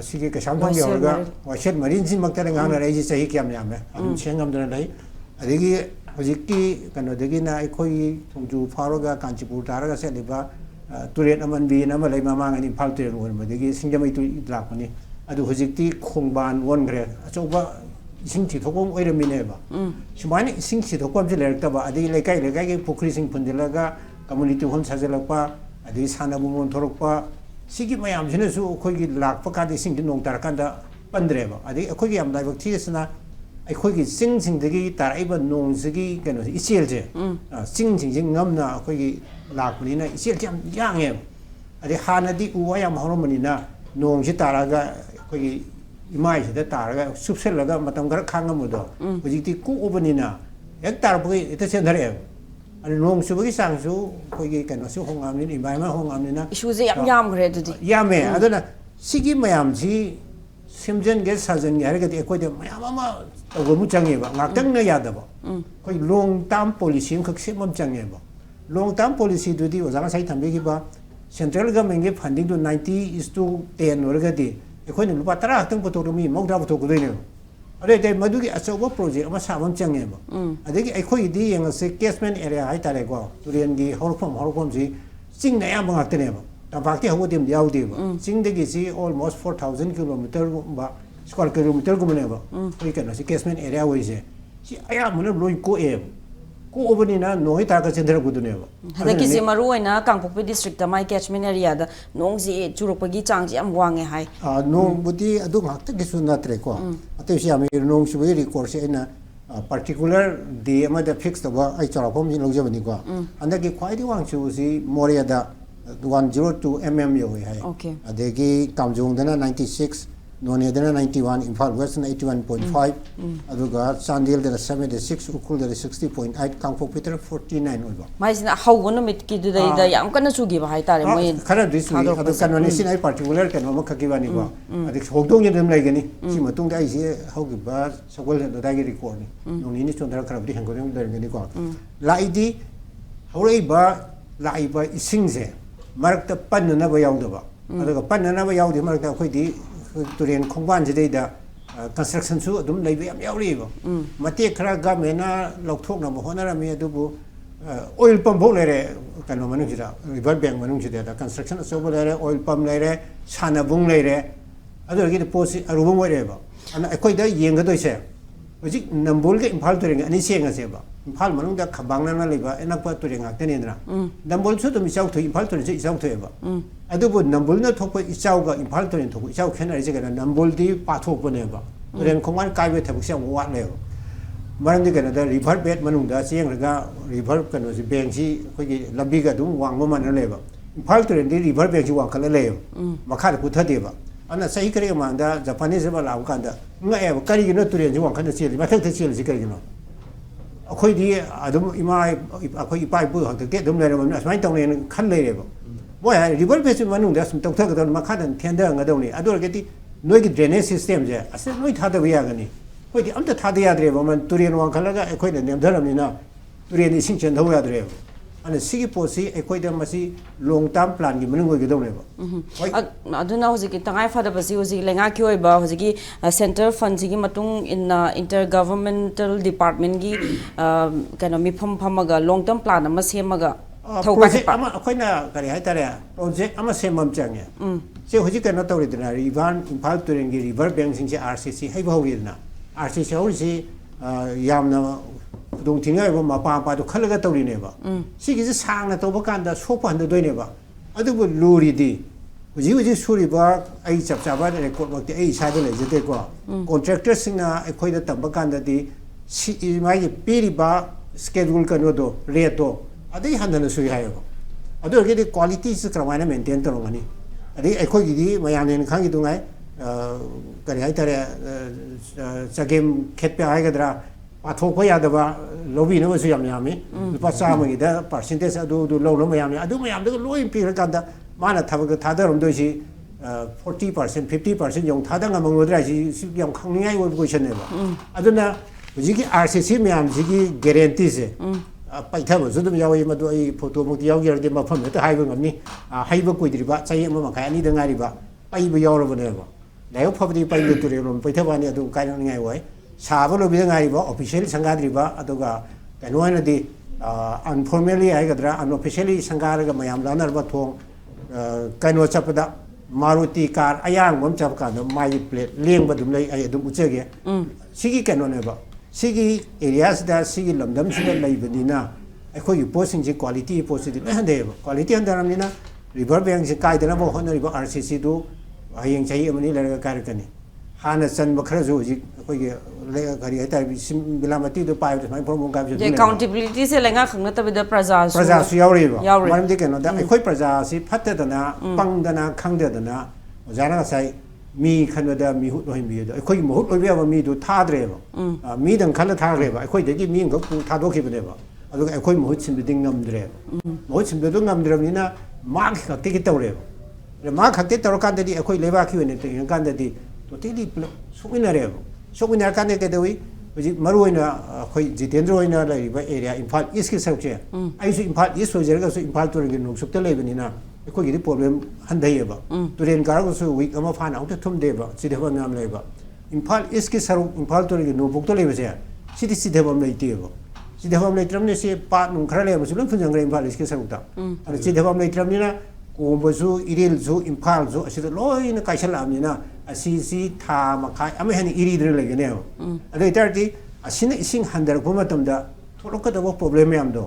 sigi ka samthang yorga washet marin sin makta ngang na rai ji sahi kyam yam am chengam dana lai adigi hojiki kanu degi na khoi thungju pharoga Kanchipur taraga seliba Turen aman nama lai mamang ani Imphal Turen won madegi singjamai tu idlakani adu hojikti khongban won gre achoba ising thi thokong oiramine ba sumani ising thi thokom je lerta ba adi lekai ge pokri sing phundilaga community hall sajalakpa adi sanabu mon thorokpa sigi mayam jine su khoi gi lakpa ka di sing nong tarakanda pandre ba adi khoi gi am laibak thisna khoi gi sing degi taraiba nong sigi kano ichel je sing ngamna khoi gi lakpani na ichel jam yange adi hanadi uwa yam horomani na nong ji taraga khoi gi imai sida taraga subselaga matam gar khangamudo hojikti ku obani na ek tarbugi ita sendare ani nong subagi sangsu khoi gi kano su hongamni imai ma hongamni na issue je yam gre dudi yame aduna sigi mayam ji simjen ge sajen ge harga de koide mayam ama gomu change ba ngakdang na yada ba koi long term policy khak semam change ba long term policy du di ozanga sai thambe gi ba central government ge funding to 90:10 orga di khoi ni lupa tara tang poto mi mokda poto ko dine are de madu gi achoba project ama samam change ba adegi khoi di yang se catchment area hai tare ko turian gi horkom ji sing na yam ngakte ne ba Tampakti hawo dim yaw di ba sing de gi si almost 4000 kilometer ba square kilometer ko ne ba koi kana si catchment area wo je si aya mun loi ko obani na noi ta ka chendra gudu ne ba hadaki si maru oina Kangpokpi district ta mai catchment area da nong ji churupagi chang ji am wange hai nong budi adu ngakta gi sunna tre ko ate si ami nong su bi record se na particular day ama da fix ba ai chara phom ji logja bani ko andagi khwai di wang chu si moria da 102 mm yo hai okay adegi Kamjong dana 96 None dana 91 Imphal West na 81.5 aduga Chandel dana 76 Ukul dana 60.8 Kangpokpi 49 oiba mai sina hawgono mit ki du da yam kana chugi ba hai tare moi khana disu adu kanoni sinai particular kan ma khaki bani ba adik hogdong yem lai gani si matung dai si hogi ba sagol da dai record ni noni ni chondra kharabdi hangorem dar gani ko laidi hawrei ba lai ba isingje marakta panna ba yaudaba aduga panna ba yaudi marakta khoi di Turen khongban jidai da construction su adum leibe yam yauri ba mate khara ga mena lokthok na mohonara me adubu oil pump bo lere kanu manu jira river bank manu jida da construction so bo lere oil pump lere sana bung lere adu gi posi arubung were ba ana ekoi da yenga do se hojik nambol ge Imphal Turen ani senga se ba Imphal manung da khabang na leba enakpa Turen ngakte ne na nambol su dum isau thoi Imphal Turen se isau thoi ba adubu nambol na thokpa isau ga Imphal Turen thokpa isau khena ri je ga nambol di pa thokpa ne ba Turen khongwan kai be thabuk se wat le maram di ga da river bed manung da seng ga river kanu si bank si khoi gi lambi ga dum wang ma man le ba Imphal Turen di river bank si wang khala le makha da putha de ba ana sai kare ma da Japanese ba la kan da nga e kari gi no Turen si wang khan se ma thak thak se si kari gi no khoi di adum imai khoi pai bu ha ke dum le ma asmai tong ne khan le ba boy river basin manung da sum tok thak da ma kha dan thian da nga dong ni adu ge ti noi gi drainage system je ase noi tha da ya ga ni ꯑꯩꯈꯣꯏꯗꯤ ꯑꯝꯇ ꯊꯥꯗ ꯌꯥꯗ꯭ꯔꯦꯕ ꯃꯟ ꯇꯨꯔꯦꯟ ꯋꯥꯡꯈꯠꯂꯒ ꯑꯩꯈꯣꯏꯅ ꯅꯦꯝꯊꯔꯕꯅꯤꯅ ꯇꯨꯔꯦꯟ ꯏꯁꯤꯡ ꯆꯦꯟꯊꯧ ꯌꯥꯗ꯭ꯔꯦꯕ ꯑꯗꯨꯅ ꯁꯤꯒꯤ ꯄꯣꯠꯁꯤ ꯑꯩꯈꯣꯏꯗ ꯃꯁꯤ ꯂꯣꯡ ꯇꯥꯔꯝ ꯄ꯭ꯂꯥꯟꯒꯤ ꯃꯅꯨꯡ ꯑꯣꯏꯒꯗꯧꯅꯦꯕ ꯑꯗꯨꯅ ꯍꯧꯖꯤꯛꯀꯤ ꯇꯉꯥꯏ ꯐꯗꯕꯁꯤ ꯍꯧꯖꯤꯛ ꯂꯩꯉꯥꯛꯀꯤ ꯑꯣꯏꯕ ꯍꯧꯖꯤꯛꯀꯤ ꯁꯦꯟꯇꯔ ꯐꯟꯁꯤꯒꯤ ꯃꯇꯨꯡ ꯏꯟꯅ ꯏꯟꯇꯔ ꯒꯚꯔꯟꯃꯦꯟꯇꯦꯜ ꯗꯤꯄꯥꯔꯠꯃꯦꯟꯒꯤ ꯀꯩꯅꯣ ꯃꯤꯐꯝ ꯐꯝꯃꯒ ꯂꯣꯡ ꯇꯔꯝ ꯄ꯭ꯂꯥꯟ ꯑꯃ ꯁꯦꯝꯃꯒ ꯄ꯭ꯔꯣꯖꯦꯛ ꯑꯃ ꯑꯩꯈꯣꯏꯅ ꯀꯔꯤ ꯍꯥꯏꯇꯥꯔꯦ ꯄ꯭ꯔꯣꯖꯦꯛ ꯑꯃ ꯁꯦꯝꯕ ꯑꯃ ꯆꯪꯉꯦ ꯁꯤ ꯍꯧꯖꯤꯛ ꯀꯩꯅꯣ ꯇꯧꯔꯤꯗꯅ ꯏꯝꯐꯥꯜ ꯇꯨꯔꯦꯟꯒꯤ ꯔꯤꯚꯔ ꯕꯦꯡꯁꯤꯡꯁꯦ RCC ꯍꯩꯕ ꯍꯧꯔꯤꯗꯅ RCC ꯍꯧꯔꯤꯁꯤ ꯌꯥꯝꯅ ꯈꯨꯗꯣꯡꯊꯤꯅꯤꯡꯉꯥꯏ ꯑꯣꯏꯕ ꯃꯄꯥꯗꯣ ꯈꯜꯂꯒ ꯇꯧꯔꯤꯅꯦꯕ ꯁꯤꯒꯤꯁꯤ ꯁꯥꯡꯅ ꯇꯧꯕ ꯀꯥꯟꯗ ꯁꯣꯛꯄ ꯍꯟꯊꯗꯣꯏꯅꯦꯕ ꯑꯗꯨꯕꯨ ꯂꯨꯔꯤꯗꯤ ꯍꯧꯖꯤꯛ ꯁꯨꯔꯤꯕ ꯑꯩ ꯆꯞ ꯆꯥꯕ ꯔꯦꯀꯣꯔꯗꯃꯛꯇꯤ ꯑꯩ ꯏꯁꯥꯗ ꯂꯩꯖꯗꯦꯀꯣ ꯀꯣꯟꯇ꯭ꯔꯦꯛꯇꯔꯁꯤꯡꯅ ꯑꯩꯈꯣꯏꯗ ꯇꯝꯕ ꯀꯥꯟꯗꯗꯤ ꯃꯥꯒꯤ ꯄꯤꯔꯤꯕ ꯁ꯭ꯀꯦꯗꯨꯜ ꯀꯩꯅꯣꯗꯣ ꯔꯦꯠꯇꯣ ꯑꯗꯩ ꯍꯟꯊꯅ ꯁꯨꯏ ꯍꯥꯏꯌꯦꯕ ꯑꯗꯨ ꯑꯣꯏꯔꯒꯗꯤ ꯀ꯭ꯋꯥꯂꯤꯇꯤꯁꯤ ꯀꯔꯝꯍꯥꯏꯅ ꯃꯦꯟꯇꯦꯟ ꯇꯧꯔꯝꯒꯅꯤ ꯑꯗꯩ ꯑꯩꯈꯣꯏꯒꯤꯗꯤ ꯃꯌꯥꯝꯅ ꯈꯪꯉꯤꯗꯨꯉꯥꯏ ꯀꯔꯤ ꯍꯥꯏꯇꯥꯔꯦ ꯆꯒꯦꯝ ꯈꯦꯠꯄ ꯍꯥꯏꯒꯗ꯭ꯔꯥ ꯄꯥꯊꯣꯛꯄ ꯌꯥꯗꯕ ꯂꯧꯕꯤꯅꯕꯁꯨ ꯌꯥꯝ ꯌꯥꯝꯃꯤ ꯂꯨꯄꯥ 100ꯒꯤꯗ ꯄꯥꯔꯁꯦꯟꯇꯦꯖ ꯑꯗꯨ ꯂꯧꯅꯕ ꯃꯌꯥꯝꯅꯤ ꯑꯗꯨ ꯃꯌꯥꯝꯗꯨꯒ ꯂꯣꯏ ꯄꯤꯔꯀꯥꯟꯗ ꯃꯥꯅ ꯊꯕꯛꯇ ꯊꯥꯗꯔꯝꯗꯣꯏꯁꯤ 40% 50% ꯌꯧ ꯊꯥꯗ ꯉꯝꯃꯝꯒꯗ꯭ꯔꯥ ꯍꯥꯏꯁꯤ ꯌꯥꯝ ꯈꯪꯅꯤꯡꯉꯥꯏ ꯑꯣꯏꯕ ꯀꯣꯏꯁꯟꯅꯦꯕ ꯑꯗꯨꯅ ꯍꯧꯖꯤꯛꯀꯤ RCC ꯃꯌꯥꯝꯁꯤꯒꯤ ꯒꯦꯔꯦꯟꯇꯤꯁꯦ ꯄꯩꯊꯕꯁꯨ ꯑꯗꯨꯝ ꯌꯥꯎꯏ ꯃꯗꯨ ꯑꯩ ꯐꯣꯇꯣꯃꯨꯛꯇꯤ ꯌꯥꯎꯖꯔꯗꯤ ꯃꯐꯝ ꯍꯦꯛꯇ ꯍꯥꯏꯕ ꯉꯝꯅꯤ ꯍꯩꯕ ꯀꯨꯏꯗ꯭ꯔꯤꯕ ꯆꯍꯤ 1 ꯃꯈꯥꯏ 2ꯗ ꯉꯥꯏꯔꯤꯕ ꯄꯩꯕ ꯌꯥꯎꯔꯕꯅꯦꯕ ꯂꯥꯏꯕꯛ ꯐꯕꯗꯤ ꯄꯩꯕ ꯇꯨꯔꯦꯜꯂꯣꯝ ꯄꯩꯊꯕꯅꯤ ꯑꯗꯨ ꯀꯥꯏꯅꯅꯤꯡꯉꯥꯏ ꯑꯣꯏ ꯁꯥꯕ ꯂꯣꯏꯕꯗ ꯉꯥꯏꯔꯤꯕ ꯑꯣꯐꯤꯁꯤꯌꯦꯜ ꯁꯪꯒꯥꯗ꯭ꯔꯤꯕ ꯑꯗꯨꯒ ꯀꯩꯅꯣ ꯑꯣꯏꯅꯗꯤ ꯑꯟꯐꯣꯔꯃꯦꯜꯂꯤ ꯍꯥꯏꯒꯗ꯭ꯔꯥ ꯑꯟꯑꯣꯐꯤꯁꯤꯌꯦꯜꯂꯤ ꯁꯪꯒꯥꯔꯒ ꯃꯌꯥꯝ ꯂꯥꯟꯅꯔꯕ ꯊꯣꯡ ꯀꯩꯅꯣ ꯆꯠꯄꯗ ꯃꯥꯔꯨꯇꯤ ꯀꯥꯔ ꯑꯌꯥꯡꯕ ꯑꯃ ꯆꯠꯄ ꯀꯥꯟꯗ ꯃꯥꯒꯤ ꯄ꯭ꯂꯦꯠ ꯂꯦꯡꯕ ꯑꯗꯨꯝ ꯂꯩ ꯑꯩ ꯑꯗꯨꯝ ꯎꯠꯆꯒꯦ ꯁꯤꯒꯤ ꯀꯩꯅꯣꯅꯦꯕ ꯁꯤꯒꯤ ꯑꯦꯔꯤꯌꯥꯁꯤꯗ ꯁꯤꯒꯤ ꯂꯝꯗꯝꯁꯤꯗ ꯂꯩꯕꯅꯤꯅ ꯑꯩꯈꯣꯏꯒꯤ ꯄꯣꯠꯁꯤꯡꯁꯤ ꯀ꯭ꯋꯥꯂꯤꯇꯤ ꯄꯣꯠꯁꯤꯗꯤ ꯂꯣꯏ ꯍꯟꯊꯩꯑꯕ ꯀ꯭ꯋꯥꯂꯤꯇꯤ ꯍꯟꯊꯔꯕꯅꯤꯅ ꯔꯤꯚꯔ ꯕꯦꯡꯁꯤ ꯀꯥꯏꯗꯅꯕ ꯍꯣꯠꯅꯔꯤꯕ RCCꯗꯨ ꯍꯌꯦꯡ ꯆꯍꯤ 1 2 ꯂꯩꯔꯒ ꯀꯥꯏꯔꯛꯀꯅꯤ ꯍꯥꯟꯅ ꯆꯟꯕ ꯈꯔꯁꯨ ꯍꯧꯖꯤꯛ ꯑꯩꯈꯣꯏꯒꯤ ꯀꯔꯤ ꯍꯥꯏꯇꯥꯔꯦ ꯕꯤꯂꯥꯃꯇꯤꯗꯨ ꯄꯥꯏꯕꯗ ꯁꯨꯃꯥꯏꯅ ꯄ꯭ꯔꯣꯕ꯭ꯂꯦꯝ ꯀꯥꯏꯕꯁꯨ ꯑꯦꯀꯥꯎꯟꯇꯦꯕꯤꯂꯤꯇꯤꯁꯦ ꯂꯩꯉꯥꯛ ꯈꯛ ꯅꯠꯇꯕꯤꯗ ꯄ꯭ꯔꯖꯥꯁꯨ ꯌꯥꯎꯔꯤꯕ ꯃꯔꯝꯗꯤ ꯀꯩꯅꯣꯗ ꯑꯩꯈꯣꯏ ꯄ꯭ꯔꯖꯥꯁꯤ ꯐꯠꯇꯗꯅ ꯄꯪꯗꯅ ꯈꯪꯗꯗꯅ ꯑꯣꯖꯥꯅ ꯉꯁꯥꯏ ꯃꯤ ꯈꯟꯕꯗ ꯃꯤꯍꯨꯠ ꯑꯣꯏꯍꯟꯕꯤꯌꯨꯗꯣ ꯑꯩꯈꯣꯏꯒꯤ ꯃꯍꯨꯠ ꯑꯣꯏꯕ ꯌꯥꯕ ꯃꯤꯗꯨ ꯊꯥꯗ꯭ꯔꯦꯕ ꯃꯤꯗꯪ ꯈꯜꯂ ꯊꯥꯈ꯭ꯔꯦꯕ ꯑꯩꯈꯣꯏꯗꯒꯤ ꯃꯤ ꯑꯃꯈꯛ ꯊꯥꯗꯣꯛꯈꯤꯕꯅꯦꯕ ꯑꯗꯨꯒ ꯑꯩꯈꯣꯏ ꯃꯍꯨꯠ ꯁꯤꯟꯕꯗꯤ ꯉꯝꯗ꯭ꯔꯦꯕ ꯃꯍꯨꯠ ꯁꯤꯟꯕꯗꯨ ꯉꯝꯗ꯭ꯔꯕꯅꯤ나 ꯃꯥꯒꯤ ꯈꯛꯇꯒꯤ ꯇꯧꯔꯦꯕ ꯃꯥ ꯈꯛꯇꯤ ꯇꯧꯔꯀꯥꯟꯗꯗꯤ ꯑꯩꯈꯣꯏ ꯂꯩꯕꯥꯛꯀꯤ ꯑꯣꯏꯅ ꯌꯦꯡꯀꯥꯟꯗꯗꯤ ꯇꯣꯇꯦꯂꯤ ꯁꯣꯛꯃꯤꯟꯅꯔꯦꯕ ꯁꯣꯛꯃꯤꯟꯅꯔꯀꯥꯟꯗ ꯀꯩꯗꯧꯏ ꯍꯧꯖꯤꯛ ꯃꯔꯨꯑꯣꯏꯅ ꯑꯩꯈꯣꯏ ꯖꯤꯇꯦꯟꯗ꯭ꯔ ꯑꯣꯏꯅ ꯂꯩꯔꯤꯕ ꯑꯦꯔꯤꯌꯥ ꯏꯝꯐꯥꯜ ꯏꯁꯀꯤ ꯁꯔꯨꯛꯁꯦ ꯑꯩꯁꯨ ꯏꯝꯐꯥꯜ ꯏꯁ ꯑꯣꯏꯖꯔꯒꯁꯨ ꯏꯝꯐꯥꯜ ꯇꯨꯔꯦꯜꯒꯤ ꯅꯣꯡꯆꯨꯞꯇ ꯂꯩꯕꯅꯤꯅ ꯑꯩꯈꯣꯏꯒꯤꯗꯤ ꯄ꯭ꯔꯣꯕ꯭ꯂꯦꯝ ꯍꯟꯊꯩꯌꯦꯕ ꯇꯨꯔꯦꯟ ꯀꯥꯔꯒꯁꯨ ꯋꯤꯛ ꯑꯃ ꯐꯥꯅ ꯑꯃꯨꯛꯇ ꯊꯨꯝꯗꯦꯕ ꯆꯤꯊꯕꯝ ꯌꯥꯝ ꯂꯩꯕ ꯏꯝꯐꯥꯜ ꯏꯁꯀꯤ ꯁꯔꯨꯛ ꯏꯝꯐꯥꯜ ꯇꯨꯔꯦꯜꯒꯤ ꯅꯣꯡꯄꯣꯛꯇ ꯂꯩꯕꯁꯦ ꯁꯤꯗꯤ ꯆꯤꯊꯕꯝ ꯂꯩꯇꯦꯕ ꯆꯤꯊꯕꯝ ꯂꯩꯇ꯭ꯔꯕꯅꯤꯅ ꯁꯤ ꯄꯥꯠ ꯅꯨꯡ ꯈꯔ ꯂꯩꯔꯃꯁꯨ ꯂꯣꯏ ꯐꯨꯟꯖꯟꯈ꯭ꯔꯦ ꯏꯝꯐꯥꯜ ꯏꯁꯀꯤ ꯁꯔꯨꯛꯇ ꯑꯗꯣ ꯆꯤꯊꯕꯝ ꯂꯩꯇ꯭ꯔꯕꯅꯤꯅ ꯀꯣꯝꯕꯁꯨ ꯏꯔꯤꯜꯁꯨ ꯏꯝꯐꯥꯜꯁꯨ ꯑꯁꯤꯗ ꯂꯣꯏꯅ ꯀꯥꯏꯁꯜꯂꯛꯑꯕꯅꯤꯅ ꯑꯁꯤꯁꯤ ꯊꯥ ꯃꯈꯥꯏ ꯑꯃ ꯍꯦꯟꯅ ꯏꯔꯤꯗꯅ ꯂꯩꯒꯅꯦꯕ ꯑꯗꯨ ꯑꯣꯏꯇꯥꯔꯗꯤ ꯑꯁꯤꯅ ꯏꯁꯤꯡ ꯍꯟꯊꯔꯛꯄ ꯃꯇꯝꯗ ꯊꯣꯛꯂꯛꯀꯗꯕ ꯄ꯭ꯔꯣꯕ꯭ꯂꯦꯝ ꯃꯌꯥꯝꯗꯣ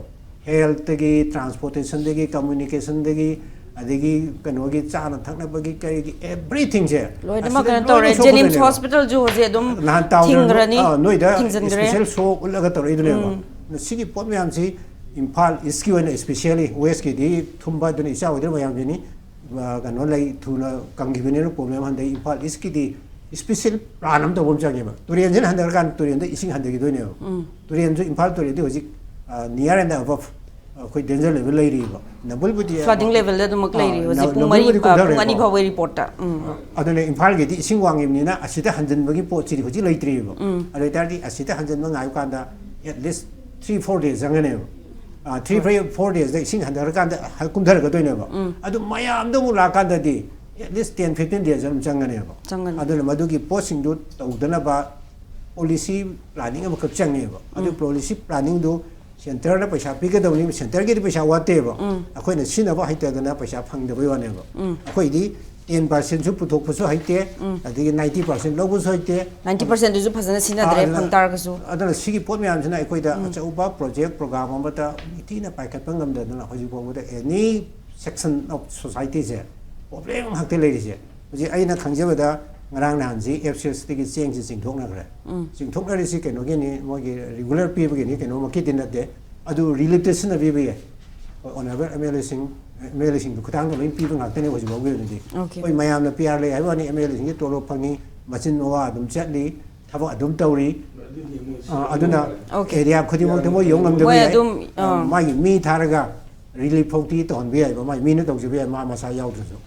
ꯍꯦꯜꯊꯇꯒꯤ ꯇ꯭ꯔꯥꯟꯁꯄꯣꯔꯇꯦꯁꯟꯗꯒꯤ ꯀꯝꯃꯨꯅꯤꯀꯦꯁꯟꯗꯒꯤ ꯑꯗꯒꯤ ꯀꯩꯅꯣꯒꯤ ꯆꯥꯅ ꯊꯛꯅꯕꯒꯤ ꯀꯔꯤꯒꯤ ꯑꯦꯚ꯭ꯔꯤꯊꯤꯡꯁꯦ ꯂꯣꯏꯅꯃꯛ ꯀꯩꯅꯣ ꯇꯧꯔꯦ ꯖꯦꯅꯤꯝꯁ ꯍꯣꯁꯄꯤꯇꯥꯜꯁꯨ ꯍꯧꯖꯤꯛ ꯑꯗꯨꯝ ꯅꯍꯥꯟ ꯇꯥꯎꯗꯅ ꯅꯣꯏꯗ ꯊꯤꯡꯖꯤꯟꯈ꯭ꯔꯦ ꯏꯁꯄꯤꯁꯦꯜ ꯁꯣ ꯎꯠꯂꯒ ꯇꯧꯔꯛꯏꯗꯨꯅꯦꯕ ꯁꯤꯒꯤ ꯄꯣꯠ ꯃꯌꯥꯝꯁꯤ ꯏꯝꯐꯥꯜ ꯏꯁꯀꯤ ꯑꯣꯏꯅ ꯏꯁꯄꯤꯁꯤꯌꯦꯜꯂꯤ ꯋꯦꯁꯀꯤꯗꯤ ꯊꯨꯝꯕ ꯑꯗꯨꯅ ꯏꯆꯥ ꯑꯣꯏꯗ꯭ꯔ ꯃꯌꯥꯝꯁꯤꯅꯤ ꯀꯩꯅꯣ ꯂꯩ ꯊꯨꯅ ꯀꯪꯈꯤꯕꯅꯤꯅ ꯄ꯭ꯔꯣꯕ꯭ꯂꯦꯝ ꯍꯟꯊꯩ ꯏꯝꯐꯥꯜ ꯏꯁꯀꯤꯗꯤ ꯏꯁꯄꯤꯁꯦꯜ ꯄ꯭ꯂꯥꯟ ꯑꯃ ꯇꯧꯕ ꯑꯃ ꯆꯪꯉꯦꯕ ꯇꯨꯔꯦꯟꯁꯤꯅ ꯍꯟꯊꯔꯀꯥꯟꯗ ꯇꯨꯔꯦꯟꯗ ꯏꯁꯤꯡ ꯍꯟꯊꯈꯤꯗꯣꯏꯅꯦꯕ ꯇꯨꯔꯦꯟꯁꯨ ꯏꯝꯐꯥꯜ ꯇꯨꯔꯦꯟꯗꯤ ꯍꯧꯖꯤꯛ ꯅꯤꯌꯔ ꯑꯦꯟड ꯑꯕꯞ ꯑꯩꯈꯣꯏ ꯗꯦꯟꯖꯔ ꯂꯦꯚꯦꯜ ꯂꯩꯔꯤꯕ ꯅꯝꯕꯨꯜꯕꯨꯗꯤ ꯐ꯭ꯂꯗꯤꯡ ꯂꯦꯚꯦꯜꯗ ꯑꯗꯨꯃꯛ ꯂꯩꯔꯤ ꯍꯧꯖꯤꯛ ꯄꯨꯡ 2 ꯐꯥꯎꯕꯒꯤ ꯔꯤꯄꯣꯔꯠꯇ ꯑꯗꯨꯅ ꯏꯝꯐꯥꯜꯒꯤꯗꯤ ꯏꯁꯤꯡ ꯋꯥꯡꯉꯤꯕꯅꯤꯅ ꯑꯁꯤꯗ ꯍꯟꯖꯤꯟꯕꯒꯤ ꯄꯣꯠꯁꯤꯗꯤ ꯍꯧꯖꯤꯛ ꯂꯩꯇ꯭ꯔꯤꯕ ꯑꯗꯨ ꯑꯣꯏꯇꯥꯔꯗꯤ ꯑꯁꯤꯗ ꯍꯟꯖꯤꯟꯕ ꯉꯥꯏꯕ ꯀꯥꯟꯗ ꯑꯦꯠ ꯂꯤꯁ 3-4 days ꯆꯪꯒꯅꯦꯕ 3-4 daysꯗ ꯏꯁꯤꯡ ꯍꯟꯊꯔꯀꯥꯟꯗ ꯀꯨꯝꯊꯔꯛꯀꯗꯣꯏꯅꯦꯕ ꯑꯗꯨ ꯃꯌꯥꯝꯗ ꯑꯃꯨꯛ ꯂꯥꯛꯀꯥꯟꯗꯗꯤ ꯑꯦꯠ ꯂꯤꯁ 10-15 days ꯑꯗꯨꯝ ꯆꯪꯒꯅꯦꯕ ꯑꯗꯨꯅ ꯃꯗꯨꯒꯤ ꯄꯣꯠꯁꯤꯡꯗꯨ ꯇꯧꯗꯅꯕ ꯄꯣꯂꯤꯁꯤ ꯄ꯭ꯂꯥꯅꯤꯡ ꯑꯃꯈꯛ ꯆꯪꯉꯦꯕ ꯑꯗꯨ ꯄꯣꯂꯤꯁꯤ ꯄ꯭ꯂꯥꯅꯤꯡꯗꯨ ꯁꯦꯟꯇꯔꯅ ꯄꯩꯁꯥ ꯄꯤꯒꯗꯕꯅꯤ ꯁꯦꯟꯇꯔꯒꯤꯗꯤ ꯄꯩꯁꯥ ꯋꯥꯠꯇꯦꯕ ꯑꯩꯈꯣꯏꯅ ꯁꯤꯖꯤꯟꯅꯕ ꯍꯩꯇꯗꯅ ꯄꯩꯁꯥ ꯐꯪꯗꯕꯩ ꯋꯥꯅꯦꯕ ꯑꯩꯈꯣꯏꯗꯤ 10%ꯁꯨ ꯄꯨꯊꯣꯛꯄꯁꯨ ꯍꯩꯇꯦ ꯑꯗꯒꯤ 90% ꯂꯧꯕꯁꯨ ꯍꯩꯇꯦ 90%ꯗꯨꯁꯨ ꯐꯖꯅ ꯁꯤꯟꯅꯗ꯭ꯔꯦ ꯐꯪ ꯇꯥꯔꯒꯁꯨ ꯑꯗꯨꯅ ꯁꯤꯒꯤ ꯄꯣꯠ ꯃꯌꯥꯝꯁꯤꯅ ꯑꯩꯈꯣꯏꯗ ꯑꯆꯧꯕ ꯄ꯭ꯔꯣꯖꯦꯛ ꯄ꯭ꯔꯣꯒ꯭ꯔꯥꯝ ꯑꯃꯗ ꯅꯤꯡꯊꯤꯅ ꯄꯥꯏꯈꯠꯄ ꯉꯝꯗꯗꯅ ꯍꯧꯖꯤꯛ ꯐꯥꯎꯕꯗ ꯑꯦꯅꯤ ꯁꯦꯛꯁꯟ ꯑꯣꯐ ꯁꯣꯁꯥꯏꯇꯤꯁꯦ ꯄ꯭ꯔꯣꯕ꯭ꯂꯦꯝ ꯉꯥꯛꯇ ꯂꯩꯔꯤꯁꯦ ꯍꯧꯖꯤꯛ ꯑꯩꯅ ꯈꯪꯖꯕꯗ ꯉꯔꯥꯡ ꯅꯍꯥꯟꯁꯤ FCSꯗꯒꯤ ꯆꯦꯡꯁꯤ ꯆꯤꯡꯊꯣꯛꯅꯈ꯭ꯔꯦ ꯆꯤꯡꯊꯣꯛꯅꯔꯤꯁꯤ ꯀꯩꯅꯣꯒꯤꯅꯤ ꯃꯣꯏꯒꯤ ꯔꯤꯒꯨꯂꯔ ꯄꯤꯕꯒꯤꯅꯤ ꯀꯩꯅꯣꯃꯛꯀꯤꯗꯤ ꯅꯠꯇꯦ ꯑꯗꯨ ꯔꯤꯂꯤꯐꯇ ꯁꯤꯟꯅꯕꯤꯕ ꯌꯥꯏ ꯑꯣꯅꯔꯦꯕꯜ MLAꯁꯤꯡꯗꯨ ꯈꯨꯊꯥꯡꯗ ꯂꯣꯏꯅ ꯄꯤꯕ ꯉꯥꯛꯇꯅꯦ ꯍꯧꯖꯤꯛ ꯐꯥꯎꯒꯤ ꯑꯣꯏꯅꯗꯤ ꯍꯣꯏ ꯃꯌꯥꯝꯅ PR ꯂꯩ ꯍꯥꯏꯕ ꯋꯥꯅꯤ MLAꯁꯤꯡꯒꯤ ꯇꯣꯂꯣꯞ ꯐꯪꯉꯤ ꯃꯆꯤꯟ ꯃꯋꯥ ꯑꯗꯨꯝ ꯆꯠꯂꯤ ꯊꯕꯛ ꯑꯗꯨꯝ ꯇꯧꯔꯤ ꯑꯗꯨꯅ ꯑꯦꯔꯤꯌꯥ ꯈꯨꯗꯤꯡꯃꯛꯇ ꯃꯣꯏ ꯌꯧ ꯉꯝꯗꯕ ꯌꯥꯏ ꯃꯥꯒꯤ ꯃꯤ ꯊꯥꯔꯒ ꯔꯤꯂꯤꯐ ꯐꯥꯎꯇꯤ ꯇꯧꯍꯟꯕ ꯌꯥꯏꯕ ꯃꯥꯒꯤ ꯃꯤꯅ ꯇꯧꯖꯕ ꯌꯥꯏ ꯃꯥ ꯃꯁꯥ ꯌꯥꯎꯗ꯭ꯔꯁꯨ